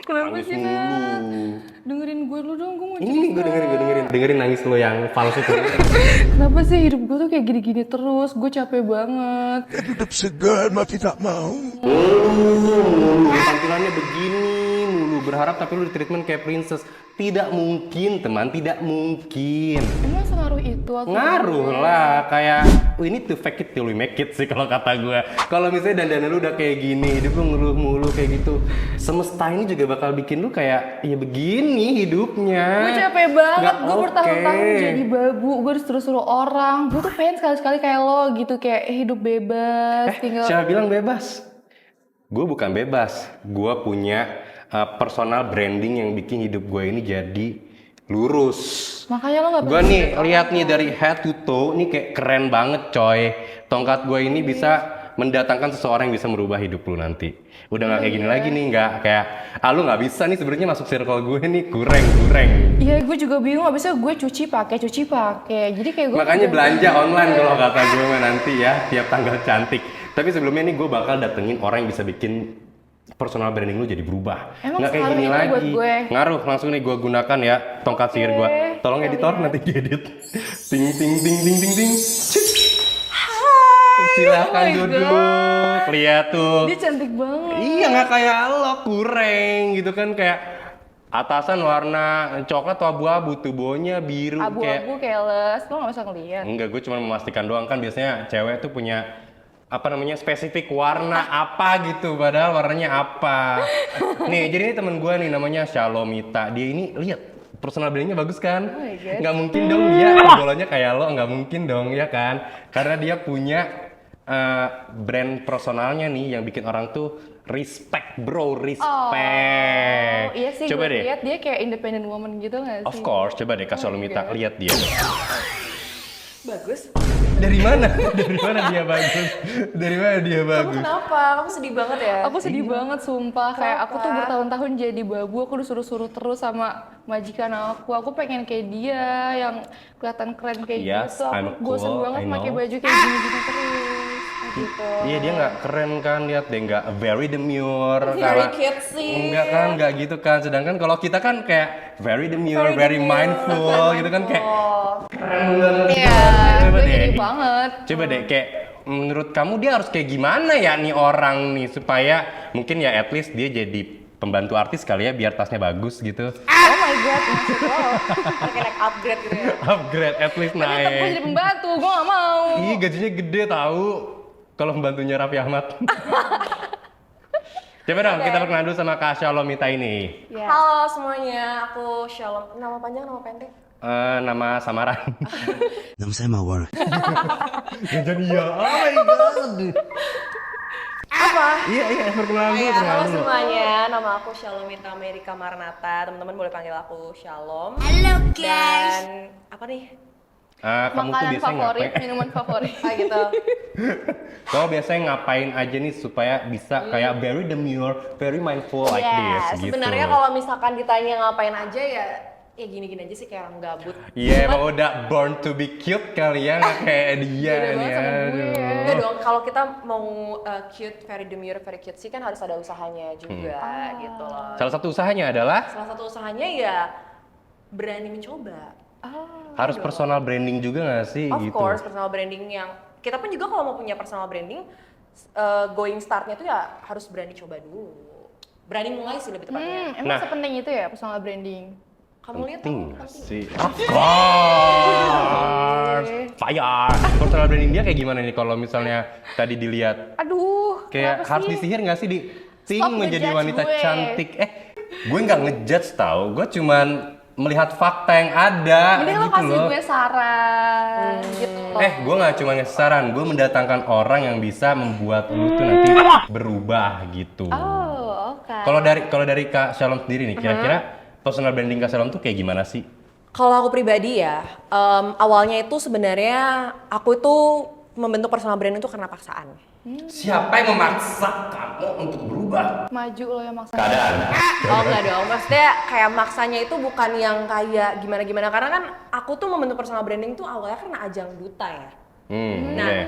Kenapa Nangis sih, mulu. Nat? Dengerin gue dulu dong, gue mau Ini nih gue dengerin. Dengerin nangis lo yang palsu tuh. Kenapa sih hidup gue tuh kayak gini-gini terus? Gue capek banget. Hidup segan mah tidak mau. Mulu, tampilannya begini mulu. Berharap tapi lu di treatment kayak princess. Tidak mungkin teman, tidak mungkin. Emang sengaruh itu atau Ngaruh lah, kayak we need to fake it till we make it sih kalau kata gue. Kalau misalnya dandan lu udah kayak gini, hidup lu ngeluh mulu kayak gitu, semesta ini juga bakal bikin lu kayak ya begini hidupnya. Gue capek banget, Nggak gue bertahun-tahun oke. jadi babu, gue disuruh-suruh orang. Gue tuh pengen sekali-sekali kayak lo gitu, kayak hidup bebas, tinggal. Siapa bilang bebas? Gue bukan bebas, gue punya personal branding yang bikin hidup gue ini jadi lurus. Makanya lo gak Gue nih lihat nih dari head to toe, nih kayak keren banget coy. Tongkat gue ini bisa mendatangkan seseorang yang bisa merubah hidup lu nanti. Udah nggak kayak gini lagi nih, nggak kayak lu nggak bisa nih sebenarnya masuk circle gue nih kurang. Iya, gue juga bingung. Abisnya gue cuci pakai. Jadi kayak gue. Makanya belanja online kalau kata gue mah nanti ya tiap tanggal cantik. Tapi sebelumnya nih gue bakal datengin orang yang bisa bikin personal branding lu jadi berubah. Emang Nggak kayak gini ngaruh itu lagi. buat gue? Ngaruh, langsung nih gue gunakan ya tongkat sihir gue. Tolong kita editor lihat. nanti diedit. Ting ting ting ting ting ting. Cik. Oh Silakan my duduk. God. Lihat tuh. Dia cantik banget. Iya nggak kayak lo kurang gitu kan, kayak atasan warna coklat atau abu-abu, tubuhnya biru Abu-abu keles, lo gak usah ngeliat. Enggak, gue cuma memastikan doang, kan biasanya cewek tuh punya apa namanya spesifik warna apa gitu, padahal warnanya apa. Nih, jadi ini temen gue nih namanya Shalomita. Dia ini lihat personal brandingnya bagus kan? Oh my God. Nggak mungkin dong dia bolanya kayak lo, nggak mungkin dong ya kan? Karena dia punya brand personalnya nih yang bikin orang tuh respect bro, respect. Oh, iya sih, Coba gue deh. lihat dia kayak independent woman gitu gak sih? Of course, coba deh Kak Shalomita, lihat dia. Bagus. Dari mana? Dari mana dia bagus? Dari mana dia Kamu bagus? kenapa? Kamu sedih banget ya? Aku sedih banget sumpah, kayak aku tuh Kenapa? bertahun-tahun jadi babu, aku disuruh-suruh terus sama majikan aku pengen kayak dia yang kelihatan keren kayak Yes, gitu. I'm Aku bosan cool, banget I know. pakai baju kayak gini-gini terus. Gitu. Iya dia nggak keren kan, lihat deh nggak very demure. Very cutesy. Enggak kan, nggak gitu kan. Sedangkan kalau kita kan kayak very demure, very mindful gitu kan kayak keren banget. Iya, Coba gue deh. jadi banget. Coba deh kayak menurut kamu dia harus kayak gimana ya nih orang nih supaya mungkin ya at least dia jadi pembantu artis kali ya biar tasnya bagus gitu. Oh my god, maksud lo. Kayak naik upgrade gitu ya. Upgrade at least Tetep gue jadi naik. pembantu, gue gak mau. Ih gajinya gede tahu kalau pembantunya Raffi Ahmad. Coba dong kita perkenalan dulu sama Kak Shalomita ini. Ya. Halo semuanya, aku Shalom. Nama panjang, nama pendek? Nama samaran. Nama saya Mawar. Ya jadi ya. Oh my god. Apa? Iya perkenalan dulu. Halo perkenalan dulu. semuanya, nama aku Shalomita Amerika Maranata. Teman-teman boleh panggil aku Shalom. Halo guys. Dan apa nih? Kamu tuh Makanan biasanya favorit, ngapain? minuman favorit. Ah gitu. Kamu biasanya ngapain aja nih supaya bisa kayak very demure, very mindful like this gitu. Sebenarnya kalau misalkan ditanya ngapain aja ya gini-gini aja sih kayak orang gabut. Iya, emang udah born to be cute kali ya, nggak kayak dia Beda nih. banget sama gue. Aduh. Enggak dong, kalau kita mau cute, very demure, very cute sih kan harus ada usahanya juga gitu loh. Salah satu usahanya adalah Salah satu usahanya ya berani mencoba. harus personal branding juga nggak sih Of gitu. course, personal branding yang kita pun juga kalau mau punya personal branding, going startnya tuh ya harus berani coba dulu. Berani mulai sih lebih tepatnya. Emang Nah. sepenting itu ya personal branding? Kamu lihat Penting kan nggak penting. sih? Of course. Fire. Personal branding dia kayak gimana nih kalau misalnya tadi dilihat? Aduh, Kayak kenapa harus sih? disihir nggak sih di ting Stop menjadi ngejudge wanita gue. cantik? Gue nggak ngejudge tau, gue cuman melihat fakta yang ada Mending lo gitu kasih loh. gue saran gitu. Gue nggak cuma ngasih saran, gue mendatangkan orang yang bisa membuat lu tuh nanti berubah gitu. Oh, kan. Kalau dari Kak Shalom sendiri nih, kira-kira personal branding Kak Shalom tuh kayak gimana sih? Kalau aku pribadi ya, awalnya itu sebenarnya aku itu membentuk personal branding itu karena paksaan. Siapa yang memaksa kamu untuk berubah? Maju lo yang maksa. Keadaan. Oh enggak dong, maksudnya kayak maksanya itu bukan yang kayak gimana-gimana. Karena kan aku tuh membentuk personal branding tuh awalnya karena ajang duta ya. Nah, Oke.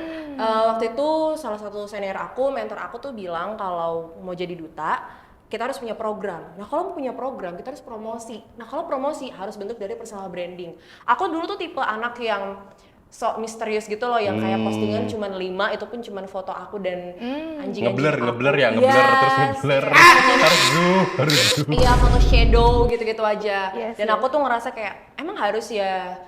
waktu itu salah satu senior aku, mentor aku tuh bilang kalau mau jadi duta, kita harus punya program. Nah, kalau mau punya program, kita harus promosi. Nah, kalau promosi harus bentuk dari personal branding. Aku dulu tuh tipe anak yang sok misterius gitu loh, yang kayak postingan cuman 5, itu pun cuman foto aku dan anjing-anjing Ngeblur aku. ya, ngeblur terus Yes. ngeblur. Harus zoom. Iya, foto shadow gitu-gitu aja. Yes, Dan yes. aku tuh ngerasa kayak emang harus ya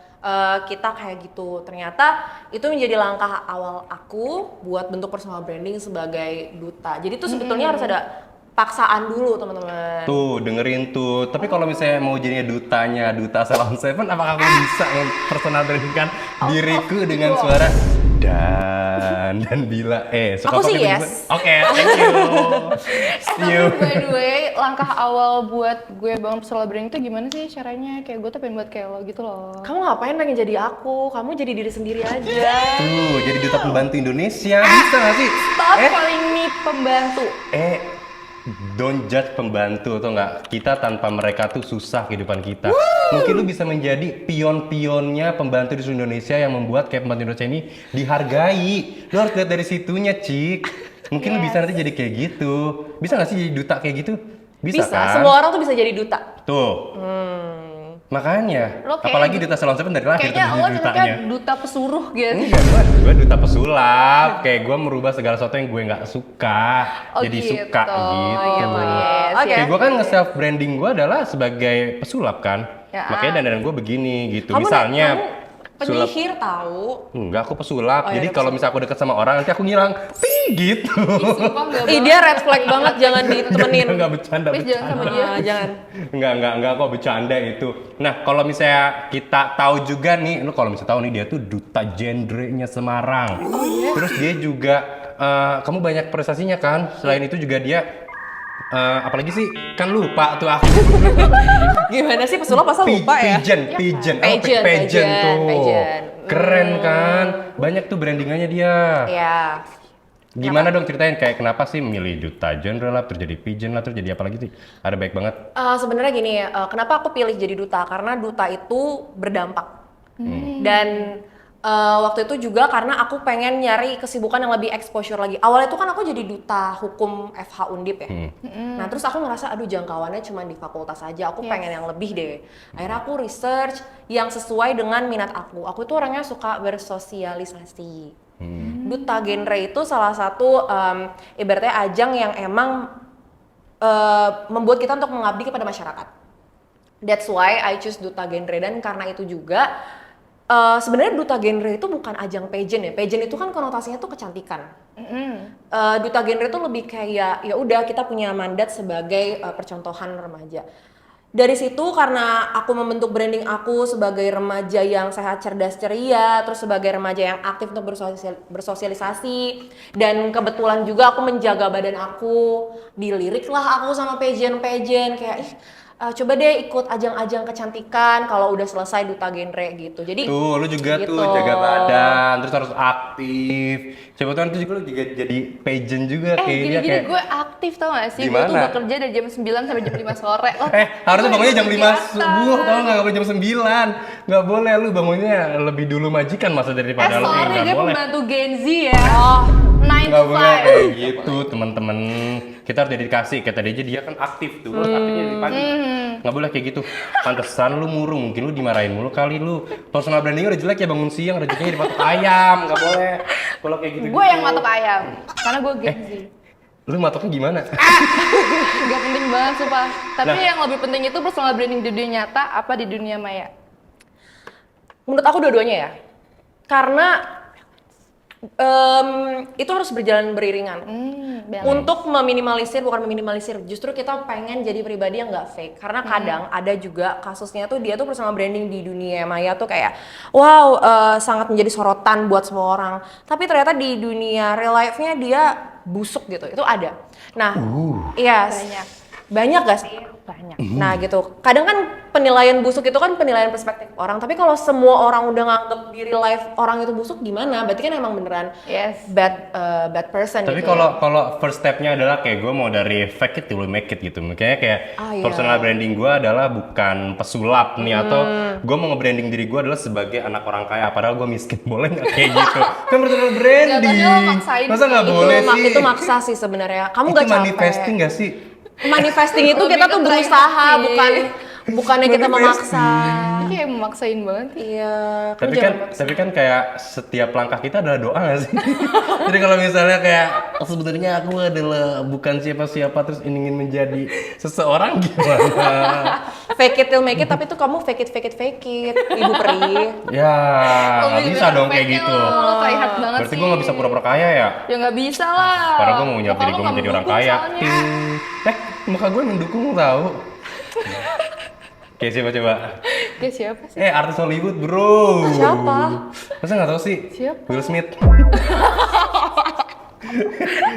kita kayak gitu. Ternyata itu menjadi langkah awal aku buat bentuk personal branding sebagai duta. Jadi tuh sebetulnya harus ada paksaan dulu, teman-teman. Tuh, dengerin tuh. Tapi kalau misalnya mau jadinya dutanya Duta Salon Seven, apakah aku bisa personal brandingkan diriku dengan suara dan bila suka Aku sih pakai yes. begitu? Oke, thank you. See Tapi you. by the way, langkah awal buat gue bangun personal branding itu gimana sih caranya? Kayak gue tuh pengen buat kayak lo gitu loh. Kamu ngapain pengen jadi aku? Kamu jadi diri sendiri aja. Tuh, jadi duta pembantu Indonesia. Bisa gak sih? Stop calling me pembantu. Don't judge pembantu atau enggak. Kita tanpa mereka tuh susah kehidupan kita. Mungkin lu bisa menjadi pion-pionnya pembantu di seluruh Indonesia yang membuat kayak pembantu Indonesia ini dihargai. Lu harus lihat dari situnya, Cik. Mungkin lu bisa nanti jadi kayak gitu. Bisa gak sih jadi duta kayak gitu? Bisa kan? Semua orang tuh bisa jadi duta. Tuh. Makanya, Lo kayak- apalagi Duta Salon Seven dari lahir tuh Kayaknya jadi lo dutanya. kayak duta pesuruh gitu. Enggak, gue duta pesulap. Kayak gue merubah segala sesuatu yang gue nggak suka Oh, jadi gitu. suka gitu. Iya, yes, Oke. Kayak gue kan nge-self branding gue adalah sebagai pesulap kan. Ya. Makanya dandan gue begini gitu. Kamu Misalnya kamu sulap. penyihir tahu. Enggak, aku pesulap. Oh, Jadi iya, kalau misalnya aku deket sama orang nanti aku ngilang. Gitu. Sumpah enggak Ih, dia red flag banget, jangan ditemenin. Enggak bercanda. Please jangan sama dia. Jangan. Enggak kok bercanda itu. Nah, kalau misalnya kita tahu juga nih, lu kalau misalnya tahu nih dia tuh duta genrenya Semarang. Terus dia juga kamu banyak prestasinya kan? Selain itu juga dia apalagi sih? Kan lupa tuh aku. Gimana sih pesulap masa lupa ya? Pageant Pageant, tuh. pageant. Keren kan? Banyak tuh brandingannya dia. Iya. Gimana dong ceritain kayak kenapa sih milih duta genre lah, terus jadi pageant lah, terus jadi apa lagi sih? Ada baik banget. Sebenarnya gini, kenapa aku pilih jadi duta? Karena duta itu berdampak. Dan waktu itu juga karena aku pengen nyari kesibukan yang lebih exposure lagi. Awalnya itu kan aku jadi duta hukum FH Undip ya. Nah terus aku ngerasa aduh jangkauannya cuma di fakultas aja. Aku pengen yang lebih deh. Akhirnya aku research yang sesuai dengan minat aku. Aku tuh orangnya suka bersosialisasi. Duta genre itu salah satu ibaratnya ajang yang emang membuat kita untuk mengabdi kepada masyarakat. That's why I choose duta genre, dan karena itu juga sebenarnya duta genre itu bukan ajang pageant ya. Pageant itu kan konotasinya tuh kecantikan. Duta genre itu lebih kayak ya udah kita punya mandat sebagai percontohan remaja. Dari situ karena aku membentuk branding aku sebagai remaja yang sehat, cerdas, ceria, terus sebagai remaja yang aktif untuk bersosialisasi, dan kebetulan juga aku menjaga badan aku, diliriklah aku sama pageant kayak coba deh ikut ajang-ajang kecantikan kalau udah selesai duta genre gitu. Jadi Tuh, lu juga gitu. tuh jaga badan, terus harus aktif. Siapa tahu nanti juga lu juga jadi pageant juga kayak dia Gini-gini kayak. gue aktif tau gak sih? Gue tuh Gimana? bekerja dari jam 9 sampai jam 5 sore. Oh, Harusnya bangunnya jam 5 kegiatan. subuh, tau nggak boleh jam 9. Nggak boleh, lu bangunnya lebih dulu majikan masa daripada lu sorry, nggak dia boleh. pembantu Gen Z ya. 9 Nggak to boleh 5. kayak gitu, teman-teman. Kita harus dedikasi, kayak tadi aja dia kan aktif tuh, harus aktifnya dari pagi. Nggak boleh kayak gitu. Pantesan lu murung, mungkin lu dimarahin mulu kali lu. Personal brandingnya udah jelek ya, bangun siang, rezekinya dipatok ayam, nggak boleh. Kalau kayak gitu. Gue yang matok ayam, karena gue Gen Z. Lu matoknya gimana? Gak penting banget sumpah. Tapi Nah. yang lebih penting itu personal branding di dunia nyata apa di dunia maya? menurut aku dua-duanya ya. Karena itu harus berjalan beriringan. Balance. Untuk bukan meminimalisir, justru kita pengen jadi pribadi yang nggak fake. Karena kadang ada juga kasusnya tuh dia tuh personal branding di dunia maya tuh kayak wow sangat menjadi sorotan buat semua orang. Tapi ternyata di dunia real life-nya dia busuk gitu, itu ada. Nah, iya, banyak gak sih? Banyak. Nah gitu, kadang kan penilaian busuk itu kan penilaian perspektif orang, tapi kalau semua orang udah nganggep di real life orang itu busuk gimana? Berarti kan emang beneran bad person Tapi gitu. kalau first stepnya adalah kayak gue mau dari fake it till we make it gitu. Makanya kayak Iya. personal branding gue adalah bukan pesulap nih, atau gue mau nge-branding diri gue adalah sebagai anak orang kaya padahal gue miskin. Boleh nggak kayak gitu? Kan personal branding. Jatuhnya lo maksain Masa nggak sih. boleh sih? Itu maksa sih sebenarnya. Kamu Itu gak capek. manifesting nggak sih? Manifesting itu Lebih kita ke tuh try berusaha, hard sih. bukannya kita memaksa. Ini kayak memaksain banget. Iya. kamu Tapi jangan kan, memaksa. tapi kan kayak setiap langkah kita adalah doa nggak sih? Jadi kalau misalnya kayak sebenarnya aku adalah bukan siapa-siapa terus ingin menjadi seseorang gimana? Fake it till make it, tapi tuh kamu fake it, Ibu Peri. Ya nggak Lebih bisa better dong kayak fake-nya gitu. Lo try hard banget Berarti sih. gue nggak bisa pura-pura kaya ya? Ya nggak bisa lah. Padahal gue mau nyampe Muka diri lo gue nggak menjadi orang mendukung kaya. soalnya. Muka gue mendukung tahu. Kayak siapa coba? Kayak siapa sih? Artis Hollywood bro. Siapa? Masa nggak tahu sih? Siapa? Will Smith.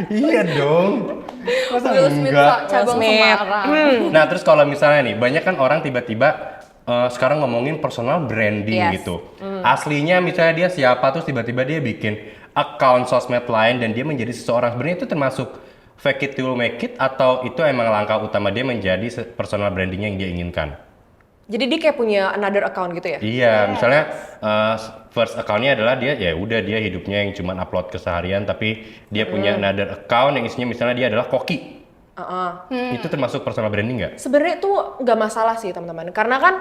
Iya dong. Masa Will Smith enggak? cabang Will Smith. Semarang. Nah terus kalau misalnya nih, banyak kan orang tiba-tiba sekarang ngomongin personal branding Yes. gitu. Aslinya misalnya dia siapa, terus tiba-tiba dia bikin account sosmed lain dan dia menjadi seseorang. Sebenarnya itu termasuk fake it till make it, atau itu emang langkah utama dia menjadi personal brandingnya yang dia inginkan? Jadi dia kayak punya another account gitu ya? Iya, misalnya first account-nya adalah dia ya udah dia hidupnya yang cuman upload keseharian, tapi dia punya another account yang isinya misalnya dia adalah koki. Itu termasuk personal branding nggak? Sebenarnya itu nggak masalah sih teman-teman, karena kan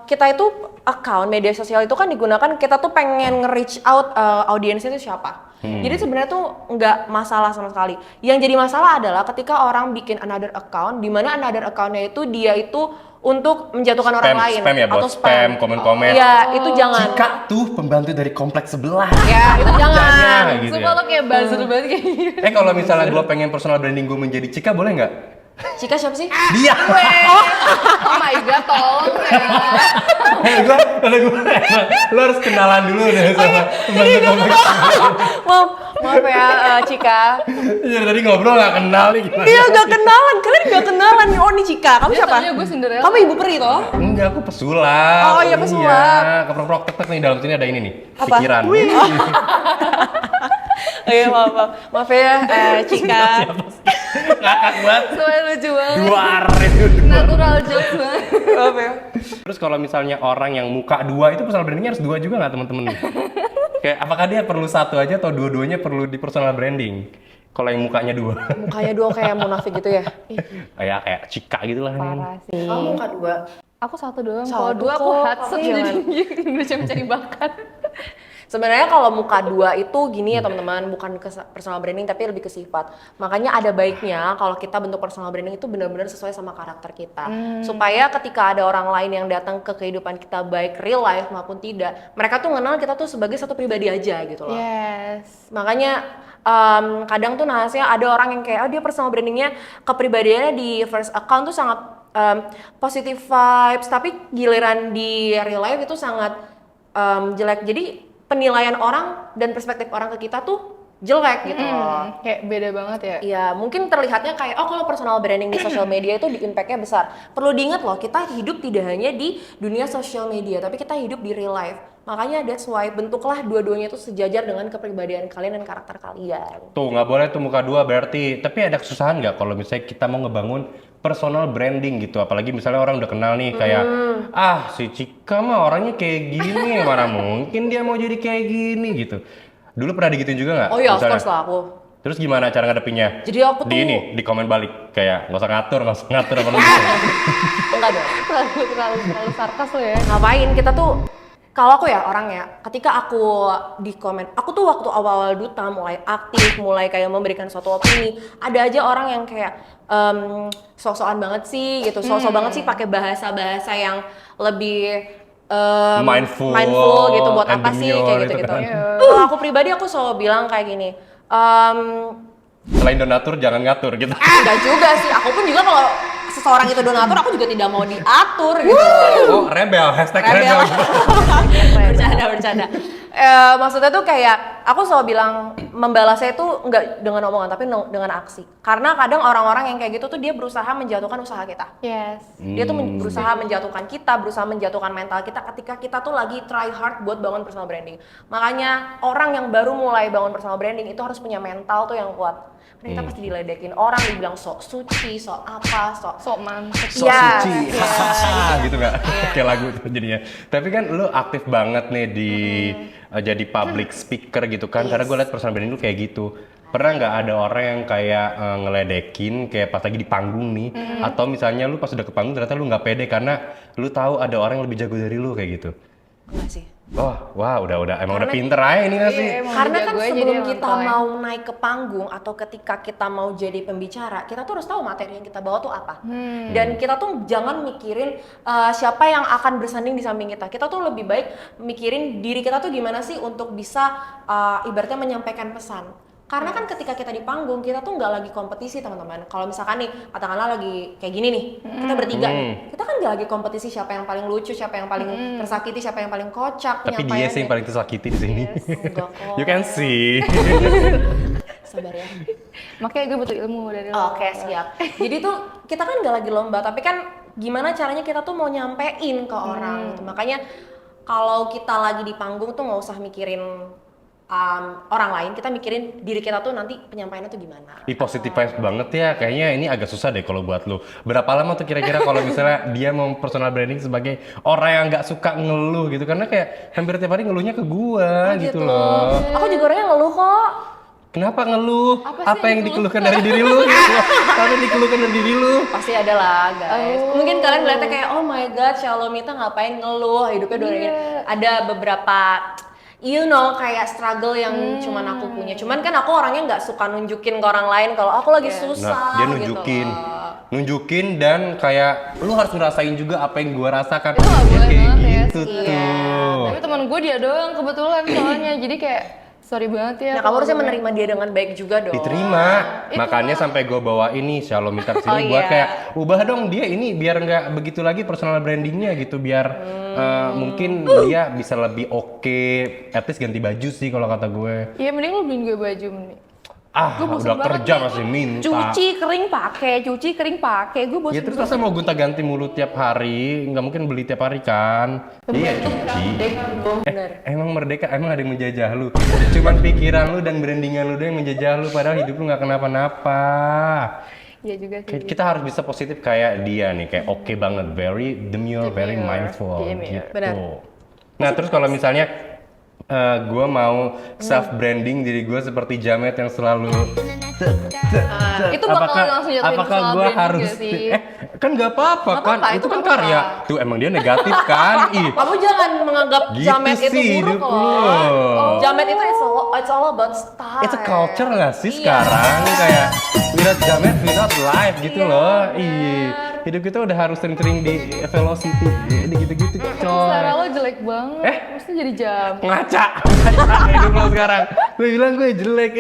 kita itu account media sosial itu kan digunakan kita tuh pengen nge-reach out audiensnya itu siapa. Jadi sebenarnya tuh nggak masalah sama sekali. Yang jadi masalah adalah ketika orang bikin another account, di mana another account-nya itu dia itu untuk menjatuhkan orang lain Spam ya, atau bos. Spam, komen-komen. Iya, itu jangan. Cika tuh pembantu dari kompleks sebelah. Ya, itu jangan. Jangan gitu Sumpah ya. lo kayak buzzer banget kayak gitu. Kalau misalnya gue pengen personal branding gue menjadi Cika, boleh nggak? Cika siapa sih? Dia. Oh my god, tolong ya. Lo harus kenalan dulu deh sama pembantu kompleks. Maaf ya Cika. Iya tadi ngobrol nggak kenal nih gimana? Iya gak kenalan, kalian gak kenalan. Oh nih Cika, kamu Dia siapa? taunya gue Cinderella. Kamu Ibu Peri toh? Enggak, aku pesulap. Oh, iya, pesulap. Iya, keprok-prok tek nih dalam sini ada ini nih. Apa? Pikiran. Oh iya maaf ya Cika. Ngakak banget. Soalnya lucu banget. Duar. Natural jokes banget. Maaf ya. Terus kalau misalnya orang yang muka dua itu personal brandingnya harus dua juga nggak teman-teman nih? Kayak apakah dia perlu satu aja atau dua-duanya perlu di personal branding? Kalau yang mukanya dua. Mukanya dua kayak munafik gitu ya. kayak Cika gitu lah. Parah sih. Kamu muka dua. Aku satu doang. Satu Kalau dua aku kok, hotset tapi jadi jangan. bisa mencari bakat. Sebenarnya kalau muka dua itu gini ya teman-teman, bukan ke personal branding tapi lebih ke sifat. Makanya ada baiknya kalau kita bentuk personal branding itu benar-benar sesuai sama karakter kita. Supaya ketika ada orang lain yang datang ke kehidupan kita baik real life maupun tidak, mereka tuh kenal kita tuh sebagai satu pribadi aja gitu loh. Yes. Makanya kadang tuh nahasnya ada orang yang kayak dia personal brandingnya kepribadiannya di first account tuh sangat positive vibes, tapi giliran di real life itu sangat jelek. Jadi penilaian orang dan perspektif orang ke kita tuh jelek gitu loh. Kayak beda banget ya. Iya, mungkin terlihatnya kayak kalau personal branding di social media itu di impact-nya besar. Perlu diingat loh, kita hidup tidak hanya di dunia social media, tapi kita hidup di real life. Makanya that's why bentuklah dua-duanya itu sejajar dengan kepribadian kalian dan karakter kalian. Tuh nggak boleh tuh muka dua berarti. Tapi ada kesusahan nggak kalau misalnya kita mau ngebangun personal branding gitu? Apalagi misalnya orang udah kenal nih kayak si Cika mah orangnya kayak gini, mana mungkin dia mau jadi kayak gini gitu. Dulu pernah digituin juga nggak? Oh iya, of misalnya? course lah aku. Terus gimana cara ngadepinnya? Jadi aku tuh di komen balik kayak nggak usah ngatur apa gitu. enggak dong. Terlalu sarkas lo ya. Ngapain kita tuh, kalau aku ya orangnya, ketika aku di komen, aku tuh waktu awal-awal duta mulai aktif, mulai kayak memberikan suatu opini, ada aja orang yang kayak sok-sokan banget sih gitu, sok-sok banget sih pakai bahasa-bahasa yang lebih Mindful gitu, buat and apa sih demure kayak itu gitu-gitu. kan. Kalau aku pribadi aku selalu bilang kayak gini, Selain donatur jangan ngatur gitu. enggak juga sih, aku pun juga kalau seseorang itu donatur, aku juga tidak mau diatur gitu. Oh rebel, hashtag rebel. bercanda. Maksudnya tuh kayak aku selalu bilang membalasnya itu nggak dengan omongan tapi dengan aksi. Karena kadang orang-orang yang kayak gitu tuh dia berusaha menjatuhkan usaha kita. Yes. Dia tuh berusaha menjatuhkan kita, berusaha menjatuhkan mental kita ketika kita tuh lagi try hard buat bangun personal branding. Makanya orang yang baru mulai bangun personal branding itu harus punya mental tuh yang kuat. Karena kita pasti diledekin orang, dibilang sok suci, sok apa, Sok mantep. So Iya, suci, iya. hahaha, gitu nggak? Kayak lagu itu jadinya. Tapi kan lu aktif banget nih di jadi public speaker gitu kan? Karena gue liat personal branding lu kayak gitu. Pernah nggak ada orang yang kayak ngeledekin kayak pas lagi di panggung nih? Atau misalnya lu pas udah ke panggung ternyata lu nggak pede karena lu tahu ada orang yang lebih jago dari lu kayak gitu? Enggak sih. Oh, wah udah emang udah pinter aja ini nggak sih? Iya, emang Karena kan jago aja sebelum dia kita mentalnya. mau naik ke panggung atau ketika kita mau jadi pembicara, kita tuh harus tahu materi yang kita bawa tuh apa. Dan kita tuh jangan mikirin siapa yang akan bersanding di samping kita. Kita tuh lebih baik mikirin diri kita tuh gimana sih untuk bisa ibaratnya menyampaikan pesan. Karena kan ketika kita di panggung, kita tuh nggak lagi kompetisi teman-teman. Kalau misalkan nih, katakanlah lagi kayak gini nih, kita bertiga nih, kita kan nggak lagi kompetisi siapa yang paling lucu, siapa yang paling tersakiti, siapa yang paling kocak. Tapi dia sih yang paling tersakiti di sini. Enggak kok. You can see. Sabar ya. Makanya gue butuh ilmu dari lo. Oke, siap. Jadi tuh kita kan nggak lagi lomba, tapi kan gimana caranya kita tuh mau nyampein ke orang gitu. Makanya kalau kita lagi di panggung tuh nggak usah mikirin orang lain, kita mikirin diri kita tuh nanti penyampaiannya tuh gimana. Ih, positif vibes banget ya, kayaknya ini agak susah deh kalau buat lu. Berapa lama tuh kira-kira kalau misalnya dia mau personal branding sebagai orang yang nggak suka ngeluh gitu? Karena kayak hampir tiap hari ngeluhnya ke gua gitu loh. Aku juga orangnya ngeluh kok. Kenapa ngeluh? Apa sih Apa yang yang dikeluhkan dari diri lu? Gitu. Apa yang dikeluhkan dari diri lu? Pasti ada lah guys. Oh. Mungkin kalian ngeliatnya kayak oh my god, Shalomita ngapain ngeluh, hidupnya udah Iya. ada beberapa kayak struggle yang cuman aku punya. Cuman kan aku orangnya nggak suka nunjukin ke orang lain kalau aku lagi susah. Nah, dia gitu nunjukin. loh. Nunjukin dan kayak lu harus ngerasain juga apa yang gua rasakan. Itu nggak Ya, boleh kayak banget ya, gitu sih. tuh. Tapi teman gue dia doang kebetulan soalnya, jadi kayak sorry banget ya. Nah, kamu kalau harusnya gue- menerima dia dengan baik juga dong. Diterima. Itu Makanya sampai gue bawa ini Shalom minta kesini Oh, buat iya. kayak ubah dong dia ini biar nggak begitu lagi personal brandingnya gitu biar mungkin dia bisa lebih oke. At least ganti baju sih kalau kata gue. Iya mending lu beliin gue baju mending. Ah, Gue bosen udah banget kerja nih. masih minta. Cuci kering pakai, gue bosan. Ya terus masa mau gonta-ganti mulut tiap hari? Nggak mungkin beli tiap hari kan? Iya cuci. Bener. Emang merdeka, emang ada yang menjajah lu. Cuman pikiran lu dan brandingan lu doang yang menjajah lu padahal hidup lu nggak kenapa-napa. Iya juga sih. Kita harus bisa positif kayak dia nih, kayak oke banget, very demure, very Demure. mindful Demure. gitu. Benar. Nah terus kalau misalnya gue mau self branding diri gue seperti Jamet yang selalu Itu bakal langsung jatuhin apakah personal gue branding harus gak sih? kan nggak apa-apa Nggak kan apa-apa, itu itu kan nggak apa-apa. karya tuh emang dia negatif kan ih Kamu jangan menganggap gitu jamet itu sih buruk hidup loh. lu. Jamet itu it's all about style. It's a culture nggak sih Iya. sekarang kayak without Jamet without life gitu Iya, loh. benar. Iya. Hidup kita udah harus sering-sering di velocity, di gitu-gitu Selera coy. lo jelek banget. Mesti jadi jam. Ngaca hidup lo sekarang. Gue bilang gue jelek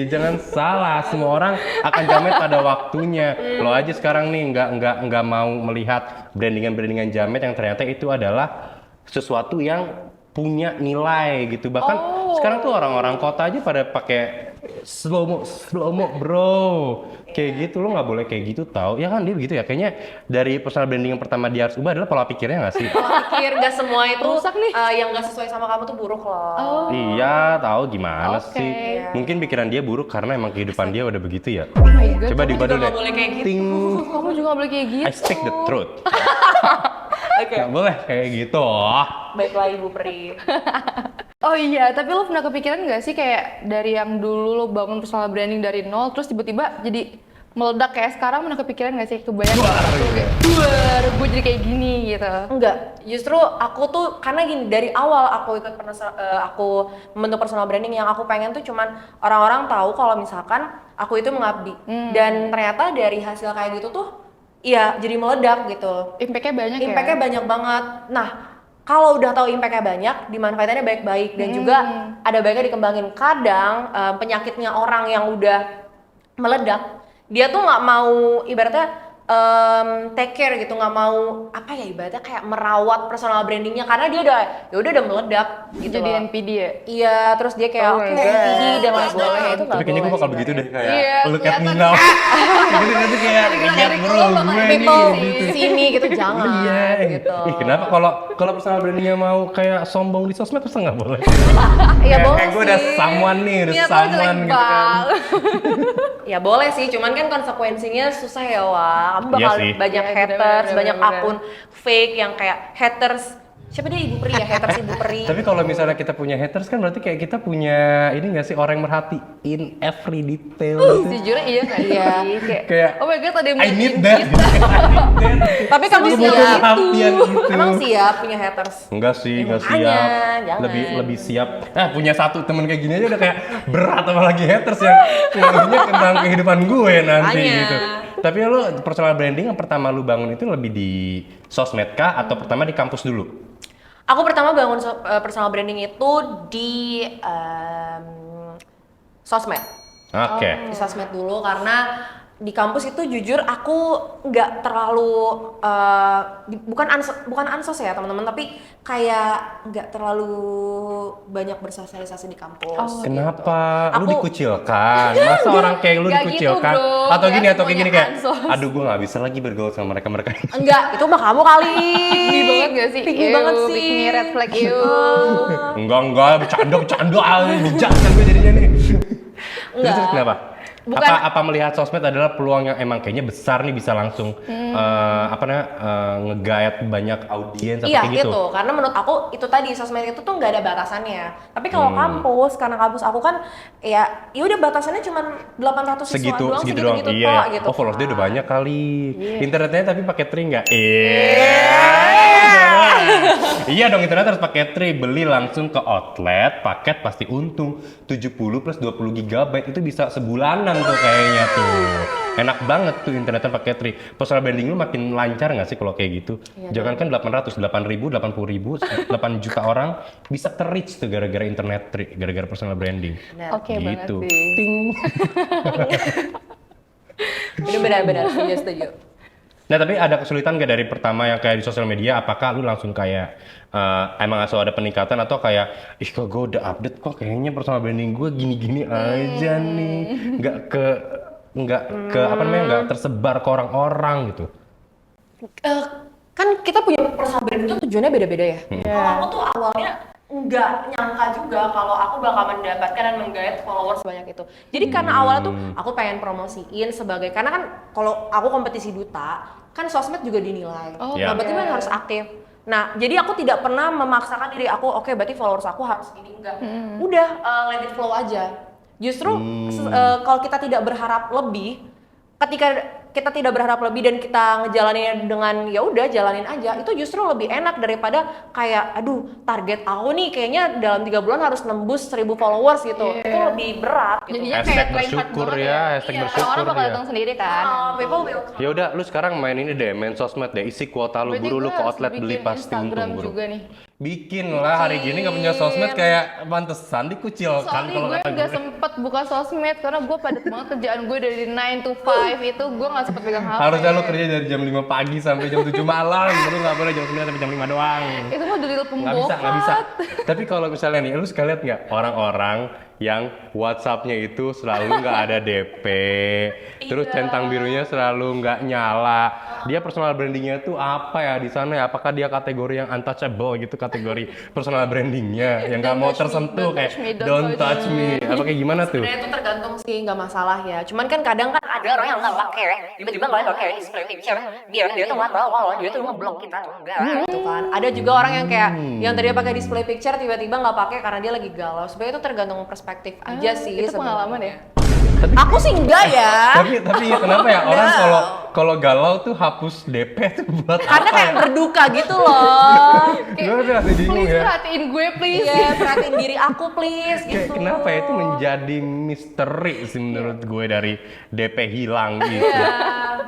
jangan salah. Semua orang akan Jamet pada waktunya. Lo aja sekarang nih nggak mau melihat brandingan Jamet yang ternyata itu adalah sesuatu yang punya nilai gitu. Bahkan sekarang tuh orang-orang kota aja pada pakai slow mo bro kayak gitu. Lo nggak boleh kayak gitu tau ya kan dia begitu ya kayaknya. Dari personal branding yang pertama dia harus ubah adalah pola pikirnya nggak sih? Pola pikir gak semua itu Rusak nih. yang gak sesuai sama kamu tuh buruk loh. Iya tahu gimana Oke. sih mungkin pikiran dia buruk karena emang kehidupan dia udah begitu ya. Oh my god. Coba diubah dulu nggak deh. boleh kayak gitu. Ting. Kamu juga gak boleh kayak gitu. I speak the truth. Oke. Nggak boleh kayak gitu. Baiklah Ibu Pri. Oh iya, tapi lo pernah kepikiran gak sih kayak dari yang dulu lo bangun personal branding dari nol, terus tiba-tiba jadi meledak kayak sekarang, pernah kepikiran gak sih kebayang kayak gue jadi kayak gini gitu? Enggak, justru aku tuh karena gini dari awal aku ikut aku membentuk personal branding yang aku pengen tuh cuman orang-orang tahu kalau misalkan aku itu mengabdi dan ternyata dari hasil kayak gitu tuh iya jadi meledak gitu. Impact-nya banyak Impact-nya ya? banyak banget. Nah, kalau udah tahu impact-nya banyak, dimanfaatinnya baik-baik dan juga ada baiknya dikembangin. Kadang penyakitnya orang yang udah meledak, dia tuh nggak mau ibaratnya take care gitu, nggak mau apa ya ibaratnya kayak merawat personal brandingnya karena dia udah meledak gitu Jadi loh. NPD ya? Iya, terus dia kayak Oh oke my God. NPD dan lain sebagainya itu nggak Tapi kayaknya gue boleh bakal sih begitu deh sebenarnya. kayak Iya, look at me kelihatan. now. Gitu nanti kayak lihat bro gue nih People gitu. see me gitu jangan Iya. gitu. Ih, kenapa kalau personal brandingnya mau kayak sombong di sosmed terus nggak boleh? Iya boleh Kayak gue udah sih. someone nih, udah Niat lo jelek someone gitu kan. banget. Ya boleh sih, cuman kan konsekuensinya susah ya Wak. Kamu Iya bakal sih. banyak Iya, haters, bener-bener, banyak bener-bener. akun fake yang kayak haters. Siapa dia Ibu Peri ya? Haters Ibu Peri. Tapi kalau misalnya kita punya haters kan berarti kayak kita punya ini nggak sih orang yang merhatiin every detail gitu. Sejujurnya iya nggak sih? Iya. Kayak, Oh my god, ada yang I need merhatiin that. kita. Tapi kamu Aku butuh siap. perhatian gitu. Emang siap punya haters? Enggak sih, enggak makanya, siap. jangan. Lebih siap. Punya satu temen kayak gini aja udah kayak berat apalagi haters yang ngaruhnya tentang kehidupan gue nanti Makanya. gitu. Tapi lo personal branding yang pertama lu bangun itu lebih di sosmed kah atau pertama di kampus dulu? Aku pertama bangun personal branding itu di sosmed. Oke. Di sosmed dulu karena di kampus itu jujur aku nggak terlalu bukan ansos ya teman-teman, tapi kayak nggak terlalu banyak bersosialisasi di kampus. Oh, Kenapa? Lu Aku- dikucilkan? Masa orang kayak lu Nggak gitu, dikucilkan? bro. Atau gini, Nggak atau kayak gini kayak, semuanya aduh gue nggak bisa lagi bergaul sama mereka. Enggak, itu mah kamu kali. Pick me banget gak sih? Pick me Ew, banget sih. pick me red flag you. Enggak, bercanda, bijak kan gue jadinya nih. Enggak. Terus kenapa? Bukan- Apa melihat sosmed adalah peluang yang emang kayaknya besar nih bisa langsung nge-guide banyak audiens atau Iya kayak gitu? itu, karena menurut aku itu tadi sosmed itu tuh nggak ada batasannya. Tapi kalau kampus, karena kampus aku kan ya udah batasannya cuma 800 siswaan doang, Segitu doang. segitu-gitu Iya. kok gitu. Oh, followers dia udah kan. banyak kali. Internetnya tapi pakai tri nggak? Iya dong, internet harus pakai tri. Beli langsung ke outlet, paket pasti untung. 70 plus 20 GB itu bisa sebulanan tuh kayaknya tuh. Enak banget tuh internetnya pakai tri. Personal branding lu makin lancar nggak sih kalau kayak gitu? Jangan kan 800, 8.000, 80.000, 8 juta orang bisa ter-reach tuh gara-gara internet tri, gara-gara personal branding. Benar. Oke banget Gitu. sih. Ting. Benar-benar setuju. Nah tapi ada kesulitan gak dari pertama yang kayak di sosial media? Apakah lu langsung kayak emang asal ada peningkatan atau kayak ih kok gue udah update kok kayaknya personal branding gue gini-gini aja nih, nggak ke apa namanya nggak tersebar ke orang-orang gitu. Kan kita punya personal branding itu tujuannya beda-beda ya. Hmm. Kalau aku tuh awalnya nggak nyangka juga kalau aku bakal mendapatkan dan menggait followers sebanyak itu. Jadi karena awalnya tuh aku pengen promosiin sebagai, karena kan kalau aku kompetisi duta, kan sosmed juga dinilai. Oh, Ya. Nah, berarti kan harus aktif. Nah, jadi aku tidak pernah memaksakan diri aku, oke berarti followers aku harus gini, enggak. Udah, let it flow aja. Justru kalau kita tidak berharap lebih, ketika kita tidak berharap lebih dan kita ngejalaninnya dengan ya udah jalanin aja, itu justru lebih enak daripada kayak aduh target aku nih kayaknya dalam 3 bulan harus nembus 1.000 followers gitu. Itu lebih berat gitu. Jadinya Hashtag kayak bersyukur banget ya, hashtag Iya, bersyukur orang bakal ya. datang sendiri kan. People will come. Ya udah, lu sekarang main ini deh, main sosmed deh, isi kuota lu, Berarti buru lu gue ke harus outlet beli bikin pasti Instagram untung buru. juga nih. Bikin lah, hari gini gak punya sosmed kayak pantesan dikucilkan Soalnya kalau gue kata nggak sempet buka sosmed karena gue padat banget kerjaan gue dari 9 to 5 itu gue nggak sempet pegang HP. Harusnya lu kerja dari jam 5 pagi sampai jam 7 malam, lu gak boleh jam 9 sampai jam 5 doang. Itu mah dari Nggak pembokat. bisa, nggak bisa. Tapi kalau misalnya nih, lu suka lihat nggak orang-orang yang WhatsApp-nya itu selalu nggak ada DP, terus centang birunya selalu nggak nyala. Dia personal brandingnya tuh apa ya di sana ya? Apakah dia kategori yang untouchable gitu, kategori personal brandingnya yang nggak mau tersentuh kayak don't touch me. Apa kayak gimana tuh? Sebenarnya itu tergantung sih, nggak masalah ya. Cuman kan kadang kan ada orang yang nggak pakai, tiba-tiba nggak pakai display picture, biar dia tuh nggak tahu kalau dia tuh ngeblok kita enggak. Gitu kan. Ada juga orang yang kayak yang tadinya pakai display picture tiba-tiba nggak pakai karena dia lagi galau. Sebenarnya itu tergantung perspektif aja sih. Itu sebenarnya. pengalaman ya. Aku sih enggak ya. Tapi ya kenapa ya orang kalau galau tuh hapus DP tuh buat Karena apa kayak ya? berduka gitu loh. Gue udah masih bingung Please ya. perhatiin gue please. Iya, perhatiin diri aku please Kayak gitu. kenapa ya itu menjadi misteri sih menurut gue dari DP hilang gitu.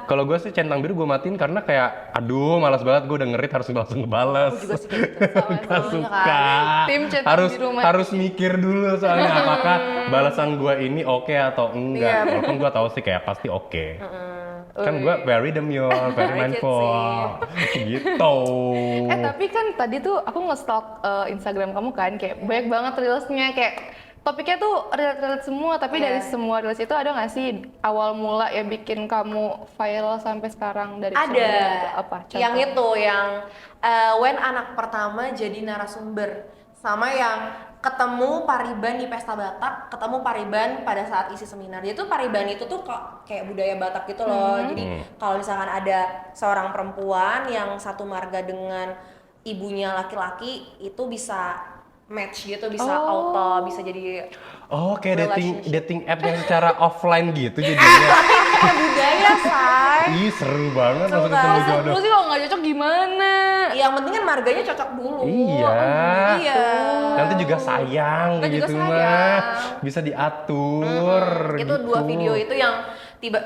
Kalau gue sih centang biru gue matiin karena kayak aduh malas banget gue udah ngerit harus langsung ngebales. Juga sih kayak gitu. Gak suka. Tim centang Harus biru mati. harus mikir dulu soalnya apakah balasan gue ini oke atau enggak. Iya. Walaupun gue tahu sih kayak pasti oke. Kan gue very demure, very Very mindful. Gitu. Tapi kan tadi tuh aku nge-stalk Instagram kamu kan, kayak banyak banget reelsnya, kayak topiknya tuh relate-relate semua, tapi dari semua reels itu ada nggak sih awal mula yang bikin kamu viral sampai sekarang dari Ada. social media itu? Apa? Contoh. Yang itu, yang when anak pertama jadi narasumber. Sama yang ketemu Pariban di Pesta Batak, ketemu Pariban pada saat isi seminar. Jadi tuh Pariban itu tuh kayak budaya Batak gitu loh. Jadi kalau misalkan ada seorang perempuan yang satu marga dengan ibunya laki-laki, itu bisa match gitu, bisa auto, bisa jadi Oh, kayak relationship. dating app yang secara offline gitu jadinya. tapi kayak budaya, say. Ih, seru banget Seru langsung kan? ketemu Lu jodoh. sih kalau nggak cocok gimana? Yang penting kan marganya cocok dulu. Iya. Iya. Nanti juga sayang Nanti juga gitu sayang. mah. Bisa diatur. Itu gitu. 2 video itu yang tiba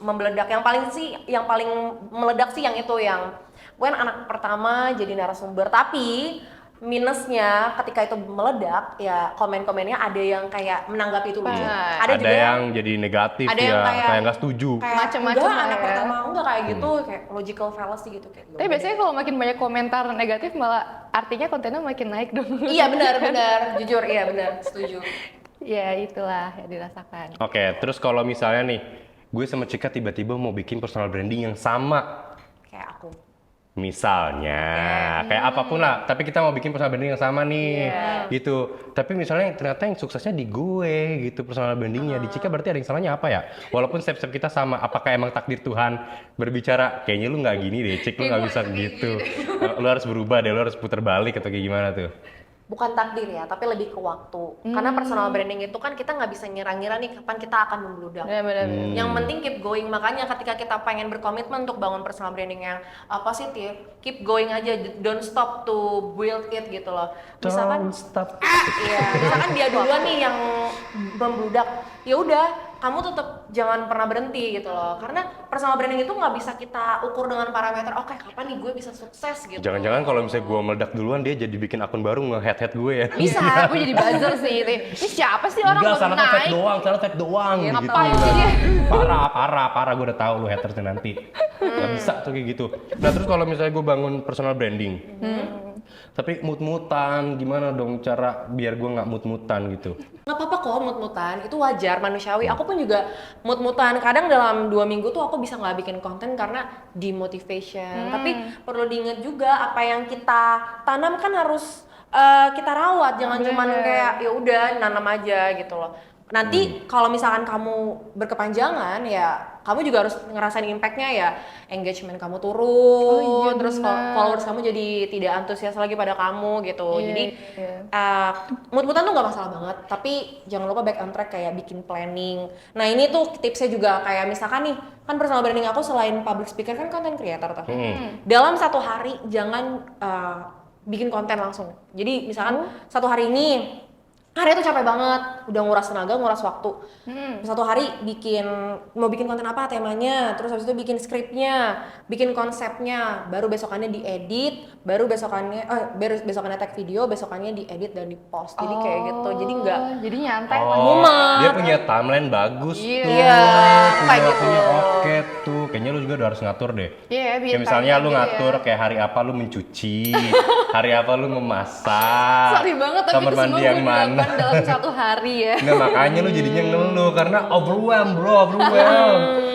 membeledak. Yang paling meledak sih yang itu, yang when anak pertama jadi narasumber. Tapi minusnya ketika itu meledak, ya komen-komennya ada yang kayak menanggapi itu lucu. Nah, Ada juga yang jadi negatif ada ya, yang kayak nggak setuju. kayak Macem-macem enggak, lah anak ya. pertama enggak kayak gitu, kayak logical fallacy gitu kayak. Tapi biasanya kalau makin banyak komentar negatif malah artinya kontennya makin naik dong. Iya benar, jujur iya benar, setuju. Ya itulah yang dirasakan. Oke, terus kalau misalnya nih, gue sama Cika tiba-tiba mau bikin personal branding yang sama. Kayak aku. Misalnya, kayak apapun lah, tapi kita mau bikin personal branding yang sama nih, gitu. Tapi misalnya ternyata yang suksesnya di gue, gitu personal brandingnya. Di Cika berarti ada yang salahnya apa ya? Walaupun step-step kita sama, apakah emang takdir Tuhan berbicara, kayaknya lu nggak gini deh, Cik, lu nggak bisa gitu. Lu harus berubah deh, lu harus putar balik atau kayak gimana tuh? Bukan takdir ya, tapi lebih ke waktu. Karena personal branding itu kan kita nggak bisa ngira-ngira nih kapan kita akan membludak. Benar-benar. Yang penting keep going. Makanya ketika kita pengen berkomitmen untuk bangun personal branding yang positif, keep going aja, don't stop to build it gitu loh. Misalkan Don't stop. iya, misalkan dia duluan nih yang membludak, ya udah kamu tetap jangan pernah berhenti gitu loh. Karena personal branding itu nggak bisa kita ukur dengan parameter oke kapan nih gue bisa sukses gitu. Jangan-jangan kalau misalnya gue meledak duluan, dia jadi bikin akun baru nge-head gue ya? Bisa. Aku jadi buzzer sih. Ini siapa sih orang Enggak, baru sana kan fake naik? doang, sana fake doang Ya, gitu. ngapain sih dia? Parah, gue udah tahu lu hatersnya nanti. Gak bisa tuh kayak gitu. Nah terus kalau misalnya gue bangun personal branding, tapi mut-mutan, gimana dong cara biar gue nggak mut-mutan gitu? Nggak apa-apa kok mut-mutan, itu wajar, manusiawi. Aku pun juga mut-mutan. Kadang dalam 2 minggu tuh aku bisa nggak bikin konten karena demotivation. Tapi perlu diingat juga apa yang kita tanam kan harus kita rawat. Jangan cuman kayak ya udah nanam aja gitu loh. Nanti kalau misalkan kamu berkepanjangan ya kamu juga harus ngerasain impactnya ya, engagement kamu turun, terus followers kamu jadi tidak antusias lagi pada kamu gitu. Jadi mut-mutan tuh nggak masalah banget, tapi jangan lupa back on track kayak bikin planning. Nah ini tuh tipsnya juga kayak misalkan nih, kan personal branding aku selain public speaker kan content creator tuh. Dalam 1 hari jangan bikin konten langsung. Jadi misalkan 1 hari ini hari itu capek banget, udah nguras tenaga, nguras waktu. 1 hari mau bikin konten apa temanya, terus habis itu bikin skripnya, bikin konsepnya, baru besokannya diedit, baru besokannya tag video, besokannya diedit dan dipost. Jadi kayak gitu. Jadi enggak Jadi nyantai lah. mumet. Dia punya timeline bagus Iya. tuh. Iya, kayak gitu. Punya oke tuh. Kayaknya lu juga udah harus ngatur deh. Iya, Kayak misalnya lu ngatur kayak hari apa lu mencuci, hari apa lu memasak, Sorry banget tapi kamar itu semua mandi gue yang mana. lakukan dalam 1 hari ya. Nah makanya lu jadinya ngeluh karena overwhelmed.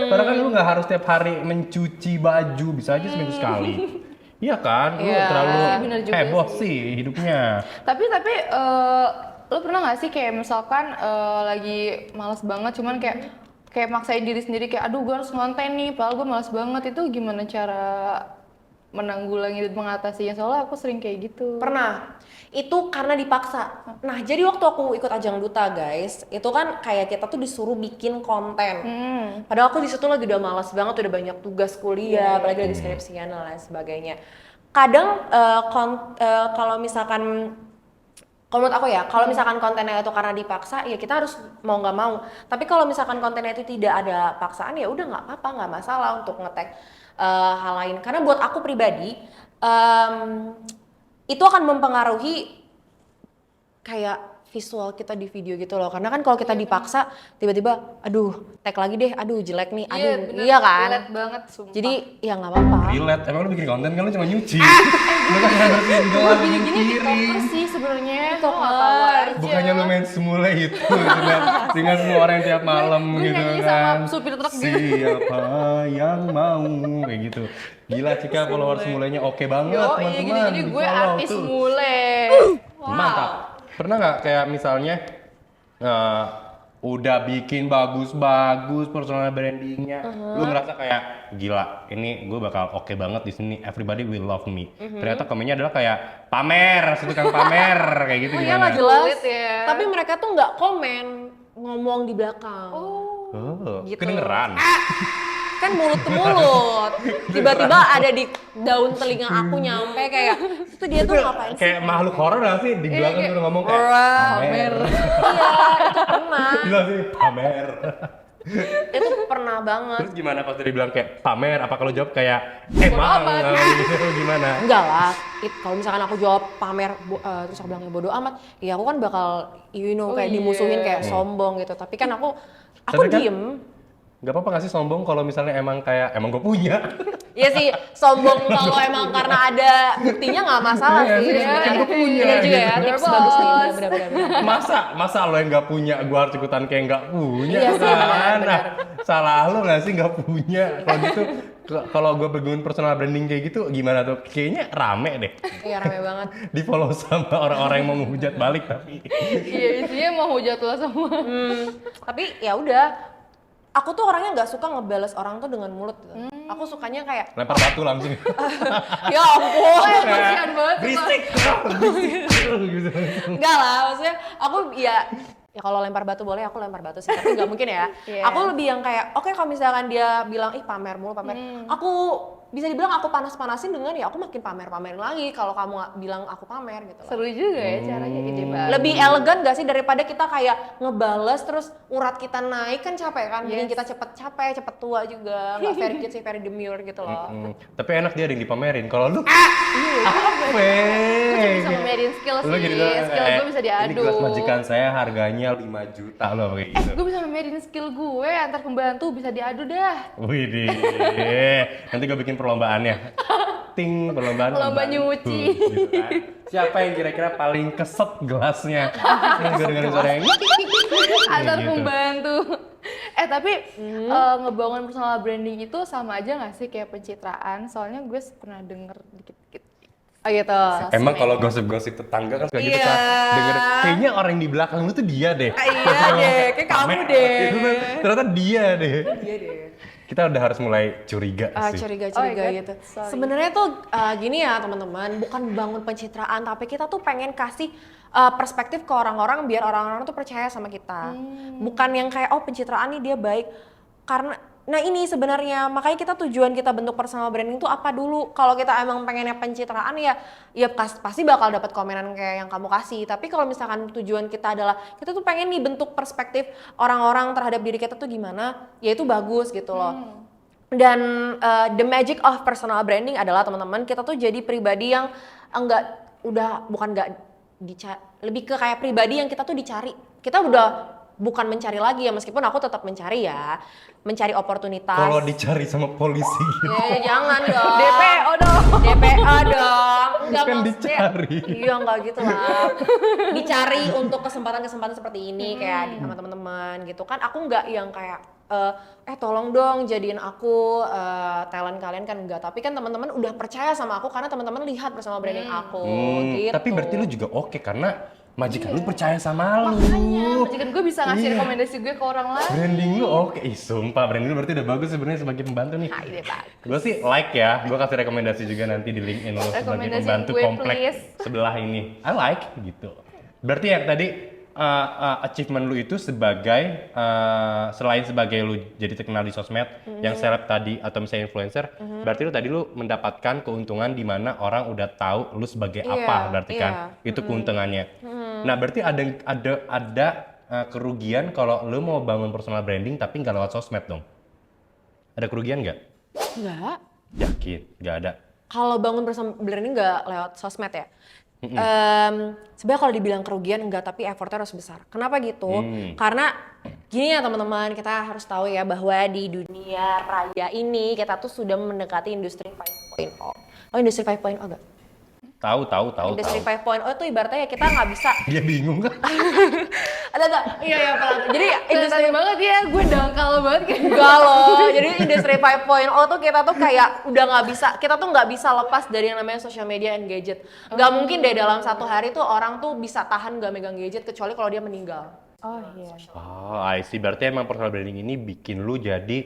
Padahal kan lu nggak harus tiap hari mencuci baju, bisa aja seminggu sekali. Iya kan? Lu Iya, terlalu bener juga heboh sih hidupnya. Tapi lo pernah nggak sih kayak misalkan lagi malas banget cuman kayak maksain diri sendiri kayak aduh gue harus ngonten nih padahal gue malas banget, itu gimana cara menanggulangi dan mengatasinya? Soalnya aku sering kayak gitu. Pernah. Itu karena dipaksa. Nah, jadi waktu aku ikut ajang duta, guys, itu kan kayak kita tuh disuruh bikin konten. Padahal aku di situ lagi udah malas banget, udah banyak tugas kuliah, apalagi lagi skripsian dan lain sebagainya. Kadang kalau misalkan menurut aku ya, kalau misalkan kontennya itu karena dipaksa, ya kita harus mau nggak mau. Tapi kalau misalkan kontennya itu tidak ada paksaan, ya udah nggak apa-apa, nggak masalah untuk nge-tag hal lain. Karena buat aku pribadi, itu akan mempengaruhi kayak visual kita di video gitu loh. Karena kan kalau kita dipaksa tiba-tiba aduh tag lagi deh, aduh jelek nih, Iya, aduh bener, iya kan. relate banget sumpah. Jadi ya nggak apa-apa. Relate, emang lu bikin konten kan lu cuma nyuci. Lu kan nggak bersihin gelas, bikin gini-gini piring. TikToker sih sebenarnya. TikToker. Lo nggak tahu aja. Bukannya lu main semula itu dengan semua orang yang tiap malam Gue gitu nyanyi kan. sama supir truk gitu. Siapa yang mau kayak gitu. Gila Cika followers mulainya oke banget Yo, teman-teman. gini-gini gue Di-follow artis tuh. mule. Mantap. Pernah nggak kayak misalnya udah bikin bagus-bagus personal brandingnya, lu ngerasa kayak gila, ini gue bakal oke banget di sini, everybody will love me. Ternyata komennya adalah kayak pamer, si tukang pamer kayak gitu Oh gimana? iyalah jelas. Sulit ya. Tapi mereka tuh nggak komen, ngomong di belakang. Oh, Gitu. kedengeran. Kan mulut ke mulut. Tiba-tiba ada di daun telinga aku nyampe kayak itu dia tuh ngapain sih? Kayak makhluk horor gak sih di belakang tuh ngomong kayak Pamer. Iya, itu pernah. Gila sih pamer. Itu pernah banget. Terus gimana pas dia bilang kayak pamer? Apa kalau jawab kayak emang gitu gimana? Enggak lah. Kalau misalkan aku jawab pamer terus aku bilangnya bodo amat, ya aku kan bakal kayak dimusuhin kayak sombong gitu. Tapi kan aku Tapi kan- diem. Gak apa-apa gak sih sombong kalau misalnya emang kayak emang gue punya. Iya sih, sombong kalau emang karena ada buktinya nggak masalah Iya sih. sih, kan gua punya, Bener juga ya, gitu. tips bagus nih. Bener-bener. Masa lo yang gak punya, gue harus ikutan kayak gak punya Iya sih, kan? benar. Nah, salah lo gak sih gak punya? Kalau gitu, kalau gue bangun personal branding kayak gitu, gimana tuh? Kayaknya rame deh. Iya rame banget. Di follow sama orang-orang yang mau menghujat balik tapi. Iya, isinya mau hujat lo semua. Tapi ya udah, aku tuh orangnya nggak suka ngebales orang tuh dengan mulut gitu. Aku sukanya kayak, Lempar batu langsung. ya ampun. Kasihan banget. Berisik! gitu. Enggak lah, maksudnya aku ya kalau lempar batu boleh, aku lempar batu sih, tapi nggak mungkin ya. Iya. Aku lebih yang kayak, oke kalau misalkan dia bilang, ih pamer mulu, pamer. Aku bisa dibilang aku panas-panasin dengan ya aku makin pamer-pamerin lagi kalau kamu nggak bilang aku pamer gitu loh. Seru juga ya caranya ide banget. Lebih elegan gak sih daripada kita kayak ngebales terus urat kita naik kan capek kan, bikin kita cepet capek, cepet tua juga, nggak very cute sih, very demure gitu loh. Tapi enak dia ada yang dipamerin. Kalau lu, Gue apa? bisa memerin skill Lu sih. gitu, Skill gue bisa Ini diadu. gelas majikan saya harganya 5 juta loh kayak gitu. Gue bisa memerin skill gue antar pembantu bisa diadu dah. Widih, nanti gue bikin perlombaannya. Ting, perlombaan Lomba pembantu, nyuci. gitu kan. Siapa yang kira-kira paling keset gelasnya? Yang gue dengerin suara yang Antar gitu. pembantu. Tapi ngebangun personal branding itu sama aja gak sih kayak pencitraan? Soalnya gue pernah denger dikit-dikit. Oh gitu. Emang kalau gosip-gosip tetangga kan suka gitu Iya. kan denger kayaknya orang di belakang lu tuh dia deh. Iya deh, kayak kamu deh. Gitu kan. Ternyata dia deh. Iya deh. Kita udah harus mulai curiga sih. Curiga-curiga Oh my God, gitu. sorry. Sebenarnya tuh gini ya teman-teman, bukan bangun pencitraan, tapi kita tuh pengen kasih perspektif ke orang-orang biar orang-orang tuh percaya sama kita. Bukan yang kayak oh pencitraan nih dia baik karena nah ini sebenarnya makanya kita tujuan kita bentuk personal branding tuh apa dulu. Kalau kita emang pengennya pencitraan ya pasti bakal dapat komenan kayak yang kamu kasih. Tapi kalau misalkan tujuan kita adalah kita tuh pengen nih bentuk perspektif orang-orang terhadap diri kita tuh gimana, ya itu bagus gitu loh. Dan the magic of personal branding adalah teman-teman kita tuh jadi pribadi yang lebih ke kayak pribadi yang kita tuh dicari. Kita udah bukan mencari lagi ya, meskipun aku tetap mencari ya, mencari oportunitas. Kalau dicari sama polisi gitu. Ya jangan dong. DPO dong. DPO dong. Enggak Kan maksudnya. dicari. Iya enggak gitu lah. Dicari untuk kesempatan-kesempatan seperti ini kayak sama teman-teman gitu kan. Aku enggak yang kayak tolong dong jadiin aku talent kalian kan enggak. Tapi kan teman-teman udah percaya sama aku karena teman-teman lihat personal branding aku gitu. Tapi berarti lu juga oke karena majikan lu percaya sama lu. Makanya, majikan gue bisa ngasih Iya. rekomendasi gue ke orang lain. Branding lu oke. Ih sumpah branding lu berarti udah bagus sebenarnya sebagai pembantu nih. Nah, ide bagus. Gue sih like ya, gue kasih rekomendasi juga nanti di LinkedIn lo sebagai Rekomendasi pembantu gue, komplek please. sebelah ini. I like gitu. Berarti yang tadi achievement lu itu sebagai selain sebagai lu jadi terkenal di sosmed, yang seleb tadi atau misalnya influencer, berarti lu tadi lu mendapatkan keuntungan di mana orang udah tahu lu sebagai Iya, apa berarti kan. iya. Itu keuntungannya. Nah, berarti ada kerugian kalau lu mau bangun personal branding tapi nggak lewat sosmed dong. Ada kerugian nggak? Enggak. Yakin, nggak ada. Kalau bangun personal branding nggak lewat sosmed ya. Sebenarnya kalau dibilang kerugian enggak, tapi effortnya harus besar. Kenapa gitu? Karena gini ya teman-teman, kita harus tahu ya bahwa di dunia raya ini kita tuh sudah mendekati industri 5.0. Oh, industri 5.0 enggak? Tahu. Industri 5.0 itu ibaratnya ya kita nggak bisa. Dia bingung kan? Ada. Iya pelan. Jadi Industri industri banget ya, gue dangkal banget kayak. enggak loh. Jadi industri 5.0 tuh kita tuh kayak udah nggak bisa, kita tuh nggak bisa lepas dari yang namanya social media and gadget. Nggak mungkin deh dalam satu hari tuh orang tuh bisa tahan nggak megang gadget kecuali kalau dia meninggal. Oh iya. Oh, I see. Berarti emang personal branding ini bikin lu jadi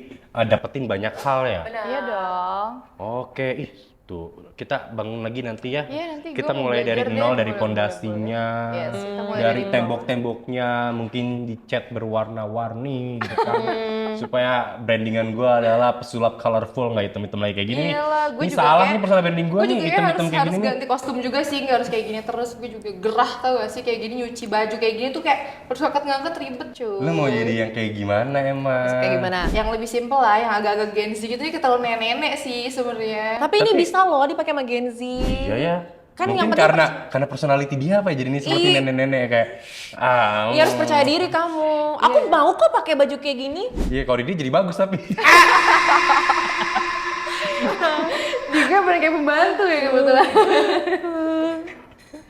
dapetin banyak hal ya? Iya dong. Oke, tuh kita bangun lagi nanti ya. Iya, nanti Kita gua mau mulai dari belajar deh. nol, dari Boleh, pondasinya, Yes, kita mulai dari dari nol. tembok-temboknya, mungkin dicat berwarna-warni gitu kan. Supaya brandingan gua adalah pesulap colorful, nggak hitam-hitam lagi kayak gini. Iyalah, gue Ini juga salah kayak- nih personal branding gua Gue nih, juga hitam-hitam kayak harus gini nih. ganti kostum juga sih, nggak harus kayak gini terus. Gue juga gerah tau gak sih, kayak gini nyuci baju kayak gini tuh kayak harus ngangkat ribet cuy. Lu mau jadi yang kayak gimana emang? Kayak gimana? Yang lebih simpel lah, yang agak-agak Gen Z gitu ya, ketelu nenek-nenek sih sebenarnya. Tapi ini bisa loh dipakai sama Gen Z. Iya ya. Kan Mungkin yang penting karena personality dia apa ya, jadi ini seperti nenek-nenek kayak Iya harus percaya diri kamu. Aku mau kok pakai baju kayak gini. Iya, kalau dia jadi bagus tapi. Juga bener kayak pembantu ya kebetulan.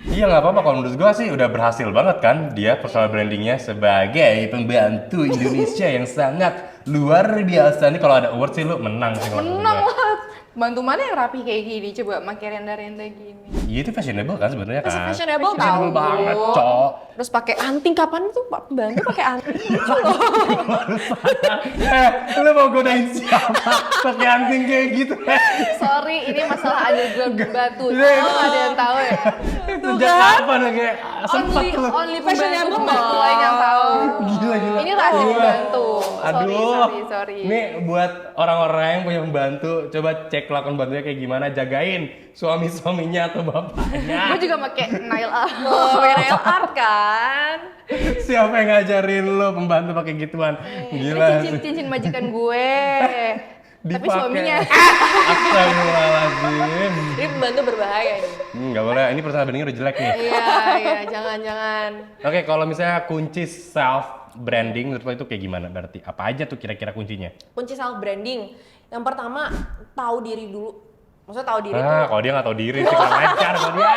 Iya nggak apa-apa, kalau menurut gua sih udah berhasil banget kan dia personal brandingnya sebagai pembantu Indonesia yang sangat luar biasa. Nih kalau ada award sih lu menang sih kalau menurut Menang gua. lah. Bantu mana yang rapi kayak gini, coba pakai renda-renda gini. Iya itu fashionable kan sebenarnya kan. Fashionable Fashionable tahu. banget, Cok. Terus pakai anting, kapan tuh Pak pembantu pakai anting? Lu mau godain siapa? Pakai anting kayak gitu. Sorry, ini masalah underground pembantu. Iya, Oh, ada yang tahu ya? Sejak kapan ya kayak sempat Only, lu. only Fashionable pembantu lain yang tahu. Gila. Ini rahasia Gila. pembantu. Aduh. Sorry. Nih buat orang-orang yang punya pembantu, coba cek lakon bantunya kayak gimana, jagain suami-suaminya atau bapaknya. Gue juga pakai nail art. Oh, nail art kan? Siapa yang ngajarin lo pembantu pakai gituan? Gila. Ini cincin majikan gue. Tapi Dipakai. suaminya. Astagfirullahaladzim. Ini pembantu berbahaya nih. Nggak boleh, ini personal branding udah jelek nih. Iya, jangan. Oke, kalau misalnya kunci self branding menurut lo itu kayak gimana berarti? Apa aja tuh kira-kira kuncinya? Kunci self branding. Yang pertama, tahu diri dulu. Maksudnya tahu diri tuh. Kalau dia nggak tahu diri sih, kurang ajar kalau dia.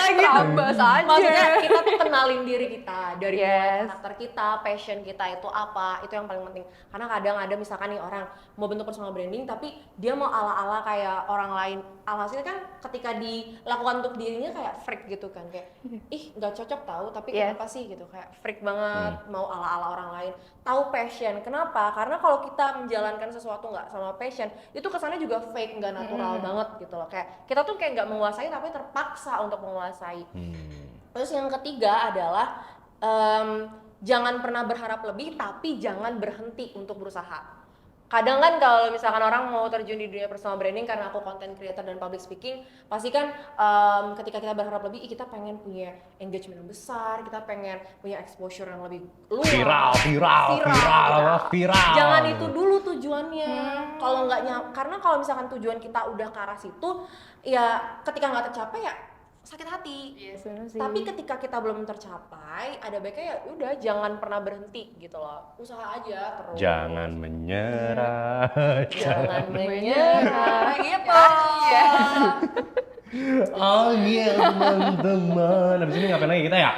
Tambah saja. Maksudnya kita tuh kenalin diri kita dari mulai Yes. karakter kita, passion kita itu apa, itu yang paling penting. Karena kadang ada misalkan nih orang mau bentuk personal branding tapi dia mau ala-ala kayak orang lain. Alhasil kan ketika dilakukan untuk dirinya kayak freak gitu kan, kayak ih nggak cocok tahu tapi Yes. kenapa sih gitu, kayak freak banget mau ala-ala orang lain. Tahu passion, kenapa? Karena kalau kita menjalankan sesuatu nggak sama passion, itu kesannya juga fake, nggak natural banget gitu loh. Kayak kita tuh kayak nggak menguasai tapi terpaksa untuk menguasai. Terus yang ketiga adalah jangan pernah berharap lebih tapi jangan berhenti untuk berusaha. Kadang kan kalau misalkan orang mau terjun di dunia personal branding karena aku content creator dan public speaking, pasti kan ketika kita berharap lebih, kita pengen punya engagement yang besar, kita pengen punya exposure yang lebih luas. Viral. Jangan itu dulu tujuannya. Kalau nggak karena kalau misalkan tujuan kita udah ke arah situ, ya ketika nggak tercapai ya sakit hati. Yes, bener sih. Tapi ketika kita belum tercapai, ada baiknya ya udah jangan pernah berhenti gitu loh. Usaha aja terus. Jangan menyerah. Jangan menyerah gitu. Oh iya teman-teman. Habis ini ngapain lagi kita ya?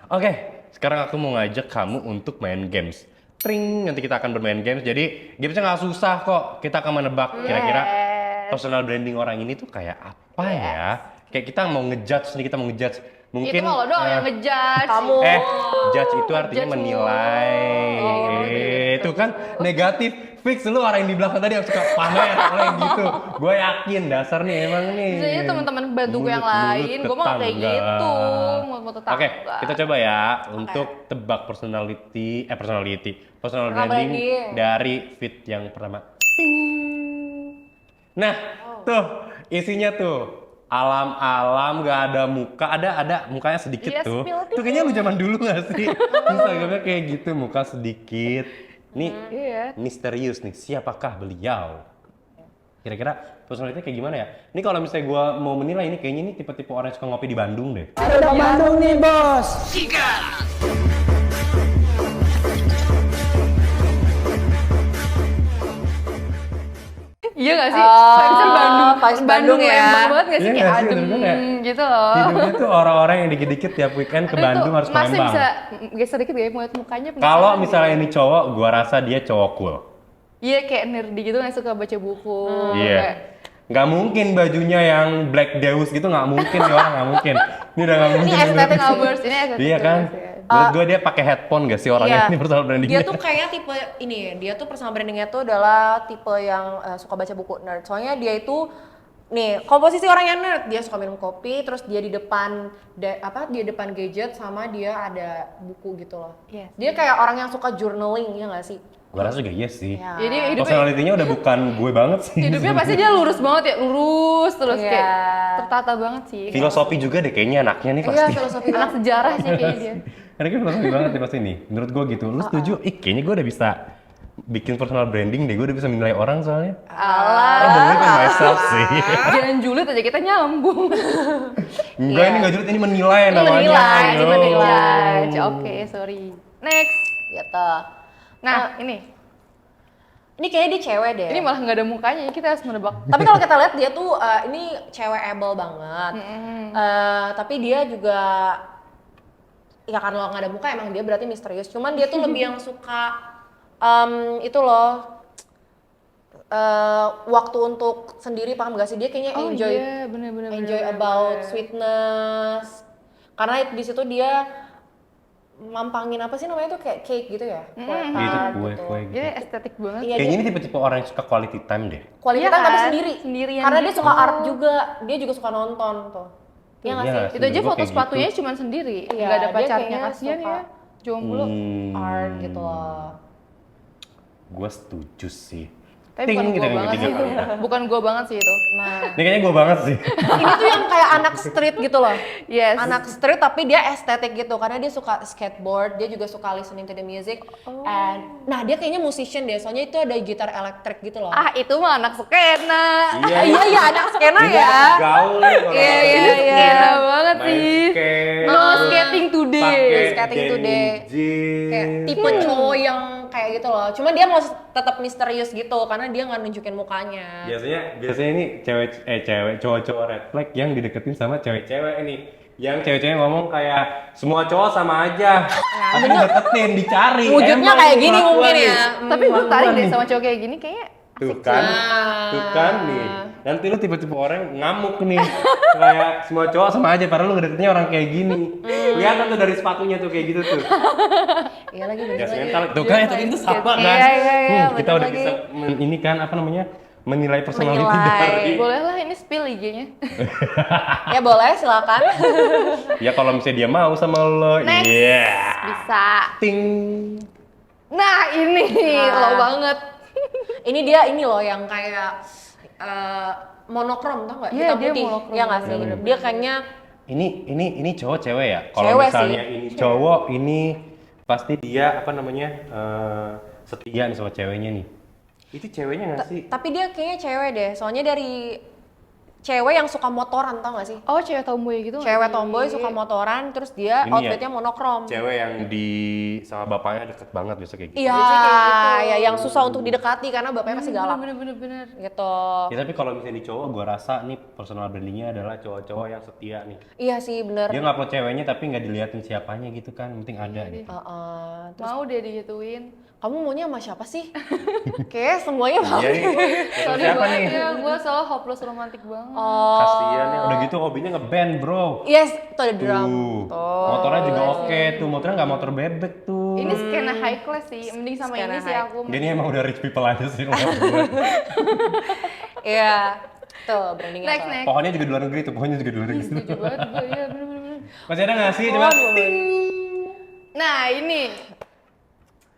Oke, sekarang aku mau ngajak kamu untuk main games. Tring, nanti kita akan bermain games. Jadi gamesnya nggak susah kok. Kita akan menebak kira-kira personal branding orang ini tuh kayak apa ya? Kayak kita mau ngejudge nih, kita mau ngejudge. Mungkin Itu mah lo doang yang ngejudge. Kamu. judge itu artinya Judge menilai. Itu kan negatif. Fix lu orang yang di belakang tadi yang suka pamer gitu. Gue yakin dasar nih emang nih. Biasanya teman-teman bantu gue yang lain, gue mah kayak gitu, mau tetangga. Oke, kita coba ya untuk tebak personal branding dari fit yang pertama. Nah, tuh isinya tuh alam-alam, gak ada muka, ada mukanya sedikit Yes, tuh. beautiful. Tuh kayaknya lu zaman dulu gak sih? Instagramnya kayak gitu, muka sedikit. Nih, Iya. misterius nih, siapakah beliau? Kira-kira personality kayak gimana ya? Ini kalau misalnya gue mau menilai ini kayaknya ini tipe-tipe orang yang suka ngopi di Bandung deh. Iya gak sih? Vibes-nya vibes Bandung ya. Lembang banget gak sih? Iya Kayak nggak sih, adem bener-bener kayak gitu loh. Hidupnya tuh orang-orang yang dikit-dikit tiap weekend ke Aduh, Bandung tuh harus ke masih Lembang. bisa geser dikit gak ya melihat mukanya. Kalau penasaran misalnya gitu. ini cowok, gua rasa dia cowok cool. Iya kayak nerdy gitu gak suka baca buku. Iya. Kayak, Nggak mungkin bajunya yang Black Deus gitu, nggak mungkin nih orang, nggak mungkin. Ini udah nggak mungkin. Ini estetik Lovers, ini estetik Iya kan? lovers ya. Menurut gua dia pakai headphone gak sih orangnya Iya. ini personal brandingnya? Dia tuh kayaknya tipe ini, dia tuh personal brandingnya tuh adalah tipe yang suka baca buku nerd. Soalnya dia itu nih komposisi orang yang nerd, dia suka minum kopi, terus dia di depan dia depan gadget sama dia ada buku gitu loh. Yes. Dia kayak orang yang suka journaling ya nggak sih? Gua rasa juga iya sih. Ya. Jadi hidupnya, Personality-nya udah bukan gue banget sih. hidupnya pasti dia lurus banget ya, lurus terus Iya. kayak tertata banget sih. Filosofi juga deh kayaknya anaknya nih Iya, pasti. filosofi Anak sejarah sih kayaknya dia. Karena kan filosofi banget nih pasti nih. Menurut gue gitu. Lu setuju? Kayaknya gue udah bisa bikin personal branding deh. Gue udah bisa menilai orang soalnya. I believe in myself sih. Jangan julid aja kita nyambung. Enggak, ini nggak julid, ini menilai namanya. menilai, Yo. menilai. Oke, sorry. Next. Gitu. Nah, ini. Ini kayaknya dia cewek deh. Ini malah nggak ada mukanya, kita harus menebak. Tapi kalau kita lihat dia tuh ini cewek able banget. Tapi dia juga ya karena nggak ada muka emang dia berarti misterius. Cuman dia tuh lebih yang suka itu loh waktu untuk sendiri, paham gak sih? Dia kayaknya Oh enjoy iya, bener-bener. about sweetness. Karena di situ dia mampangin apa sih namanya tuh kayak cake gitu ya? Kue Gitu, tart kue-kue gitu. Jadi estetik banget. Iya, Kayaknya ini tipe-tipe orang yang suka quality time deh. Quality Iya time tapi kan? sendiri. Sendirian Karena dia gitu. suka art juga, dia juga suka nonton tuh. Iya nggak Iya sih? nggak Itu aja Menurut gua foto kayak sepatunya gitu. cuma sendiri, Iya, nggak ada dia pacarnya, kayaknya kasihan suka ya. Jomblo. Art gitu loh. Gue setuju sih. Tapi Ting, bukan gitu gua yang banget ketiga sih itu. kali. Bukan gua banget sih itu. Nah, Ini kayaknya gue banget sih. ini tuh yang kayak anak street gitu loh. Yes. Anak street tapi dia estetik gitu karena dia suka skateboard, dia juga suka listening to the music. And nah, dia kayaknya musician deh, soalnya itu ada gitar elektrik gitu loh. Ah, itu mah anak skena. Iya anak skena Ini ya. gaul nih kalau Iya, orang iya, gitu. iya. Skena banget Main sih. skate, No skating today. pakai Skating today. denim jeans. Kayak tipe cowok yang kayak gitu loh. Cuma dia mau tetap misterius gitu karena dia nggak nunjukin mukanya. Biasanya ini cewek cowok-cowok red flag yang dideketin sama cewek-cewek ini. Yang cewek-cewek ngomong kayak semua cowok sama aja. Tapi dideketin, dicari. Wujudnya Emang kayak ini gini kelakuan mungkin nih. ya. Tapi gue tarik deh nih. sama cowok kayak gini kayaknya Tuh kan, tuh kan nih. Nanti lu tipe-tipe orang ngamuk nih. Kayak semua cowok sama aja, padahal lu ngedeketinnya orang kayak gini. Kelihatan tuh dari sepatunya tuh kayak gitu tuh. Iya lagi bener Gas lagi. mental. Tuh kan itu sama kan. Iya, Kita bener udah lagi. bisa ini kan apa namanya? Menilai personality Menilai. dari. boleh lah ini spill IG-nya. Ya boleh silakan. Ya kalau misalnya dia mau sama lo, Next. iya. Bisa. Ting. Nah, ini lo banget. Ini dia ini loh yang kayak monokrom tau nggak? Iya, Hitam dia putih. monokrom. Iya nggak sih? Bener-bener. Dia kayaknya Ini cowok cewek ya? Kalau Cewek misalnya sih. ini cowok, ini pasti dia apa namanya setia nih sama ceweknya nih. Itu ceweknya nggak sih? tapi dia kayaknya cewek deh. Soalnya dari cewek yang suka motoran tau gak sih? Oh, cewek tomboy gitu. nggak Cewek sih? tomboy suka motoran terus dia Ini ya, outfitnya monokrom. Cewek yang di sama bapaknya deket banget biasa kayak gitu. Iya, Biasanya kayak gitu. ya yang susah untuk didekati karena bapaknya masih galak. Bener. Gitu. Ya tapi kalau misalnya di cowok, gua rasa nih personal brandingnya adalah cowok-cowok yang setia nih. Iya sih bener. Dia nggak upload ceweknya tapi nggak diliatin siapanya gitu kan, penting ada gitu. Terus Mau deh digituin. kamu maunya sama siapa sih? Kayak semuanya mau. Iya nih, sama siapa nih? Ya, gue selalu hopeless romantik banget. Kasian ya, udah gitu hobinya ngeband bro. Yes, itu ada drum. Tuh, motornya juga oke tuh, motornya nggak motor bebek tuh. Ini skena high class sih, mending sama Skena ini sih high. aku. Dia ini emang udah rich people aja sih menurut gue. Iya. Tuh, brandingnya Next, tuh. next. Pohonnya juga di luar negeri tuh, pohonnya juga di luar negeri. Setuju banget gue, iya bener-bener. Masih ada nggak sih? Coba. Nah, ini.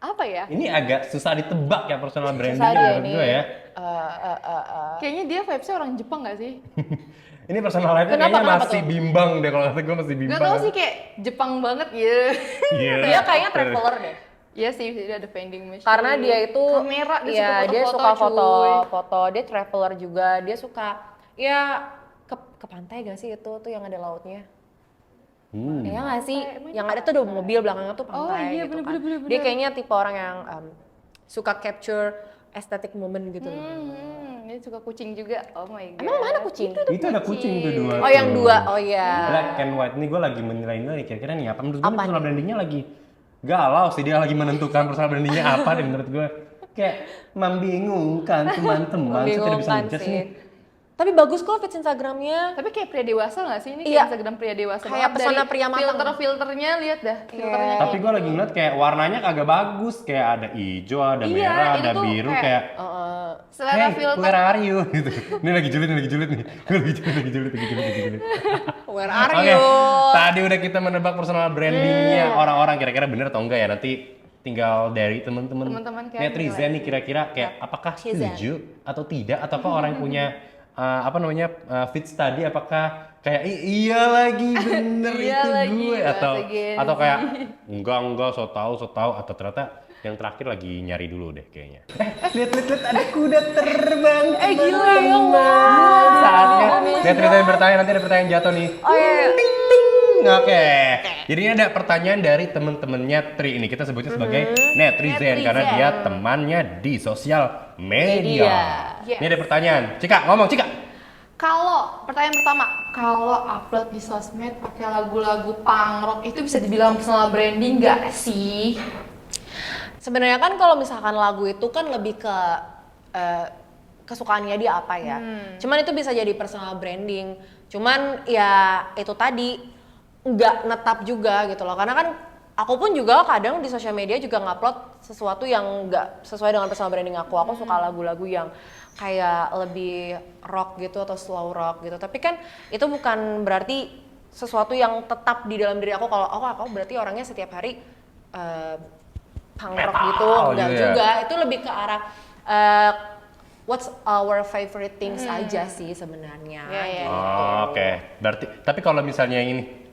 Apa ya? Ini agak susah ditebak ya personal branding dia menurut ini. gue ya. Kayaknya dia vibes-nya orang Jepang gak sih? Ini personal life-nya Kenapa, kayaknya kenapa masih tuh? bimbang deh, kalau kata gue masih bimbang. Gak tau sih kayak Jepang banget ya. Iya. Dia kayaknya traveler deh. Iya sih, dia ada vending machine. Karena dia itu kamera, dia suka foto-foto, dia traveler juga, dia suka ya ke pantai gak sih itu tuh yang ada lautnya? Iya nggak sih? Yang ada tuh ada mobil belakangnya tuh pantai iya, gitu kan. bener. Dia kayaknya tipe orang yang suka capture aesthetic moment gitu. Dia suka kucing juga. Oh my god. Emang mana kucing? Itu ada kucing tuh dua. Oh yang dua, oh iya. Black and white. Ini gue lagi menilai kira-kira nih apa. Menurut gue Apa personal nih? brandingnya lagi galau sih. Dia lagi menentukan personal brandingnya apa deh menurut gue. Kayak membingungkan teman-teman. Saya tidak bisa Membingungkan ngejudge sih. nih. Tapi bagus kok feeds Instagramnya. Tapi kayak pria dewasa nggak sih ini? Iya. Kayak Instagram pria dewasa Kayak banget. pesona Dari pria matang. Filternya lihat dah. Filternya. Tapi gue lagi ngeliat kayak warnanya kagak bagus. Kayak ada hijau, ada Iya, merah, itu ada tuh biru. kayak- Kayak Selera hey, filter. where are you? Gitu. Ini lagi julid nih. Gue lagi julid. Where are Oke, you? tadi udah kita menebak personal brandingnya orang-orang kira-kira bener atau enggak ya, nanti tinggal dari teman-teman Kayak netizen nih kira-kira kayak apakah setuju atau tidak, atau apa orang punya feeds tadi apakah kayak iya lagi bener Iya itu lagi, gue, bahasa atau Gen Z. kayak enggak so tau, atau ternyata yang terakhir lagi nyari dulu deh kayaknya. Lihat ada kuda terbang. Gila ya, Saatnya netizen bertanya, nanti ada pertanyaan jatuh nih. Oh iya. Oke. Jadi ini ada pertanyaan dari temen-temennya Tri ini. Kita sebutnya sebagai netizen karena dia temannya di sosial media. Yes. Ini ada pertanyaan. Cika, ngomong Cika. Kalau pertanyaan pertama, kalau upload di sosmed pakai lagu-lagu punk rock itu bisa dibilang personal branding nggak sih? Sebenarnya kan kalau misalkan lagu itu kan lebih ke kesukaannya dia apa ya. Cuman itu bisa jadi personal branding. Cuman ya itu tadi nggak netap juga gitu loh. Karena kan aku pun juga kadang di sosial media juga ngupload sesuatu yang nggak sesuai dengan personal branding aku. Aku suka lagu-lagu yang kayak lebih rock gitu atau slow rock gitu. Tapi kan itu bukan berarti sesuatu yang tetap di dalam diri aku. Kalau aku berarti orangnya setiap hari punk rock gitu, enggak gitu ya? juga. Itu lebih ke arah what's our favorite things aja sih sebenarnya. Iya. Oh, oke. Berarti tapi kalau misalnya ini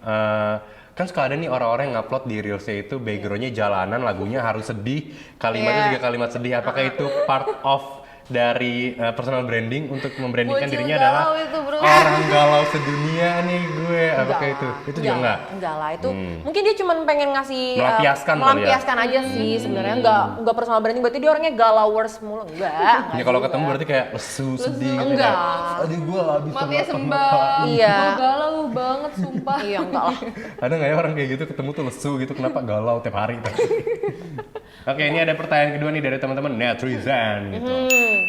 kan suka ada nih orang-orang yang ngupload di reelsnya itu backgroundnya jalanan, lagunya harus sedih, kalimatnya juga kalimat sedih. Apakah itu part of dari personal branding untuk membrandingkan Bocil dirinya galau adalah itu, bro. orang galau sedunia nih gue? Apakah itu juga enggak? Enggak lah, itu mungkin dia cuma pengen ngasih Melampiaskan aja sih sebenarnya. Enggak personal branding, berarti dia orangnya galawers mulu. Enggak. Ini kalau ketemu berarti kayak lesu, sedih gitu. Enggak. Kayak, aduh gue gak bisa Matinya ngapa-ngapain. sembah. Iya. Gue galau banget sumpah. Iya, enggak lah. Ada nggak ya orang kayak gitu ketemu tuh lesu gitu, kenapa galau tiap hari? Oke, ini ada pertanyaan kedua nih dari teman-teman netizen gitu.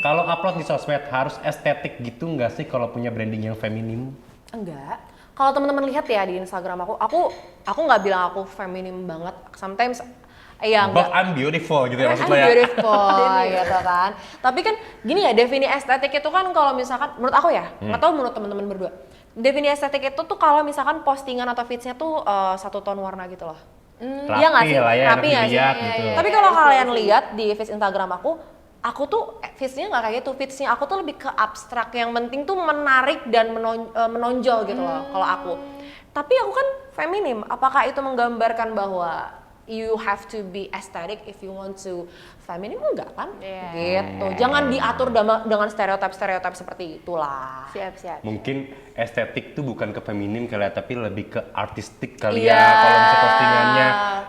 Kalau upload di sosmed harus estetik gitu nggak sih kalau punya branding yang feminim? Enggak. Kalau teman-teman lihat ya di Instagram aku nggak bilang aku feminim banget. Sometimes ya But enggak. I'm beautiful gitu ya I'm maksudnya ya? beautiful gitu kan. Tapi kan gini ya, definisi estetik itu kan kalau misalkan menurut aku ya, nggak tahu menurut teman-teman berdua. Definisi estetik itu tuh kalau misalkan postingan atau feeds-nya tuh satu tone warna gitu loh. Iya nggak sih? lah ya, Rapi enak nggak sih? dilihat gitu. Tapi kalau kalian lihat di feed Instagram aku tuh feeds-nya nggak kayak gitu. Feeds-nya aku tuh lebih ke abstrak. Yang penting tuh menarik dan menonjol gitu loh kalau aku. Tapi aku kan feminim. Apakah itu menggambarkan bahwa you have to be aesthetic if you want to feminim? Enggak kan? Gitu. Jangan diatur dengan stereotip-stereotip seperti itulah. Siap. Mungkin estetik tuh bukan ke feminim kali ya, tapi lebih ke artistik kali Iya. ya. Kalau bisa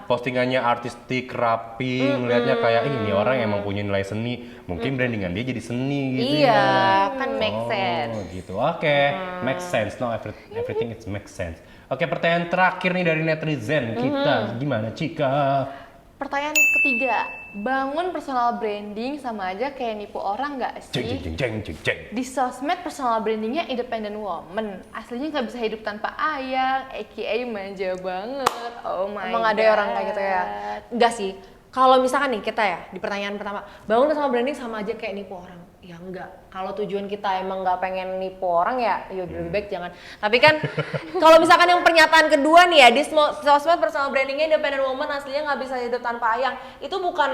postingannya artistik, rapi, ngelihatnya kayak ini orang emang punya nilai seni. Mungkin brandingan dia jadi seni gitu Iya, ya. kan make sense. Oh gitu, oke. Make sense, no everything it makes sense. Oke, pertanyaan terakhir nih dari netizen kita, gimana Cika? Pertanyaan ketiga, bangun personal branding sama aja kayak nipu orang nggak sih? Jeng. Di sosmed personal brandingnya independent woman, aslinya nggak bisa hidup tanpa ayang, aka manja banget. Oh my Emang god. ada orang kayak gitu ya? Enggak sih. Kalau misalkan nih kita ya di pertanyaan pertama, bangun personal branding sama aja kayak nipu orang. Ya enggak. Kalau tujuan kita emang nggak pengen nipu orang ya lebih baik jangan. Tapi kan kalau misalkan yang pernyataan kedua nih ya, di sosmed personal brandingnya independent woman aslinya nggak bisa hidup tanpa ayang. Itu bukan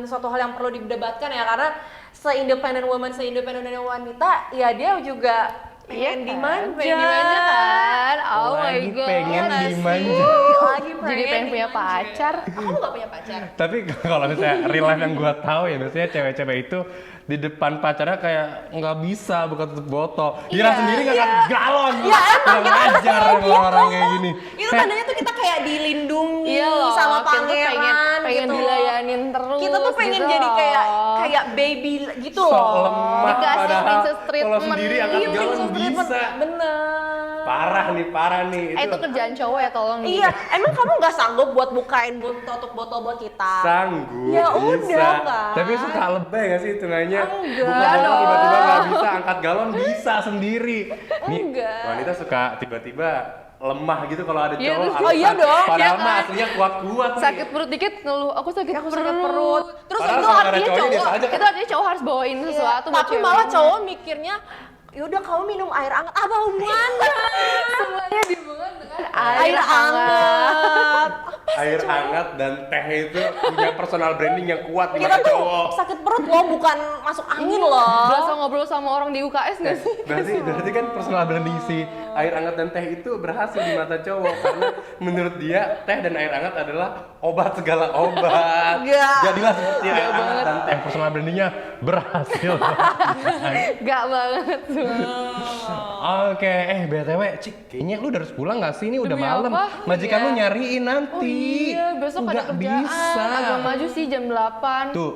suatu hal yang perlu didebatkan ya, karena se-independent woman, se-independent wanita ya dia juga pengen dimanja. Pengen dimanja kan? Oh my Lagi god. pengen Nggak sih? dimanja. Lagi Jadi pengen punya dimanja. pacar. Aku nggak punya pacar. Tapi kalau misalnya real life yang gue tahu ya, biasanya cewek-cewek itu di depan pacarnya kayak nggak bisa buka tutup botol. Dira sendiri nggak galon. Ya, emang Kurang ajar orang kayak gini. Itu tandanya tuh kita kayak dilindungi Iya loh, sama kita tuh pangeran pengen gitu. dilayanin terus. Kita tuh pengen gitu jadi loh. kayak baby gitu Sok loh. lemah Dikasih padahal princess kalau treatment. sendiri angkat Iya, galon princess treatment. bisa. Bener. Parah nih. Itu kerjaan cowok ya tolong. Iya, emang kamu nggak sanggup buat bukain tutup botol buat kita? Sanggup, Ya bisa. udah, kan. Tapi suka lebay gak sih hitungannya? Enggak Buka botol dong. tiba-tiba gak bisa, angkat galon bisa sendiri. Nih, Enggak. wanita suka tiba-tiba lemah gitu kalau ada Iya, cowok. terus- Oh iya dong. Padahal Iya mah kan? aslinya kuat-kuat nih. Sakit perut dikit ngeluh, aku sakit Aku sakit perut. Terus Padahal itu kalau ada artinya cowoknya cowok. biasa aja kan? Itu artinya cowok harus bawain sesuatu buat Tapi cewek. malah cowok mikirnya, yaudah kamu minum air hangat. Apa hubungannya? semuanya dihubungkan dengan Air hangat. Air hangat dan teh itu punya personal branding yang kuat di Kita mata tuh cowok. sakit perut loh, bukan masuk angin loh. Berasa ngobrol sama orang di UKS nggak sih? Berarti kan personal branding si air hangat dan teh itu berhasil di mata cowok karena menurut dia teh dan air hangat adalah obat segala obat. Enggak. Jadilah seperti air hangat dan teh. Personal brandingnya berhasil. Gak banget. Oke, BTW, Cik, kayaknya lu udah harus pulang gak sih? Ini udah Demi malam. apa? Majikan Iya. lu nyariin nanti. Iya, besok ada Nggak kerjaan. bisa. Agak maju sih jam 8. Tuh,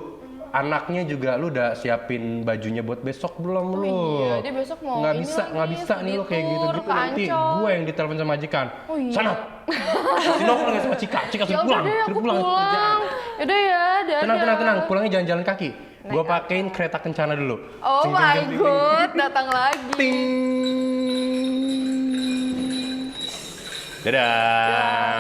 anaknya juga lu udah siapin bajunya buat besok belum lu? iya, dia besok mau Nggak ini bisa, lagi, nggak bisa nih lu kayak studi gitu tour gitu ke nanti Ancol. gue yang ditelepon sama majikan. Oh iya. Sana. Si Nova lagi sama Cika Ya suruh udah pulang, deh, aku suruh pulang. kerjaan. Yaudah ya, dadah. Tenang, pulangnya jalan-jalan kaki. Gue pakein kereta kencana dulu. Oh Ting, ting, my ting, ting, ting. god, datang lagi. Ting. Dadah.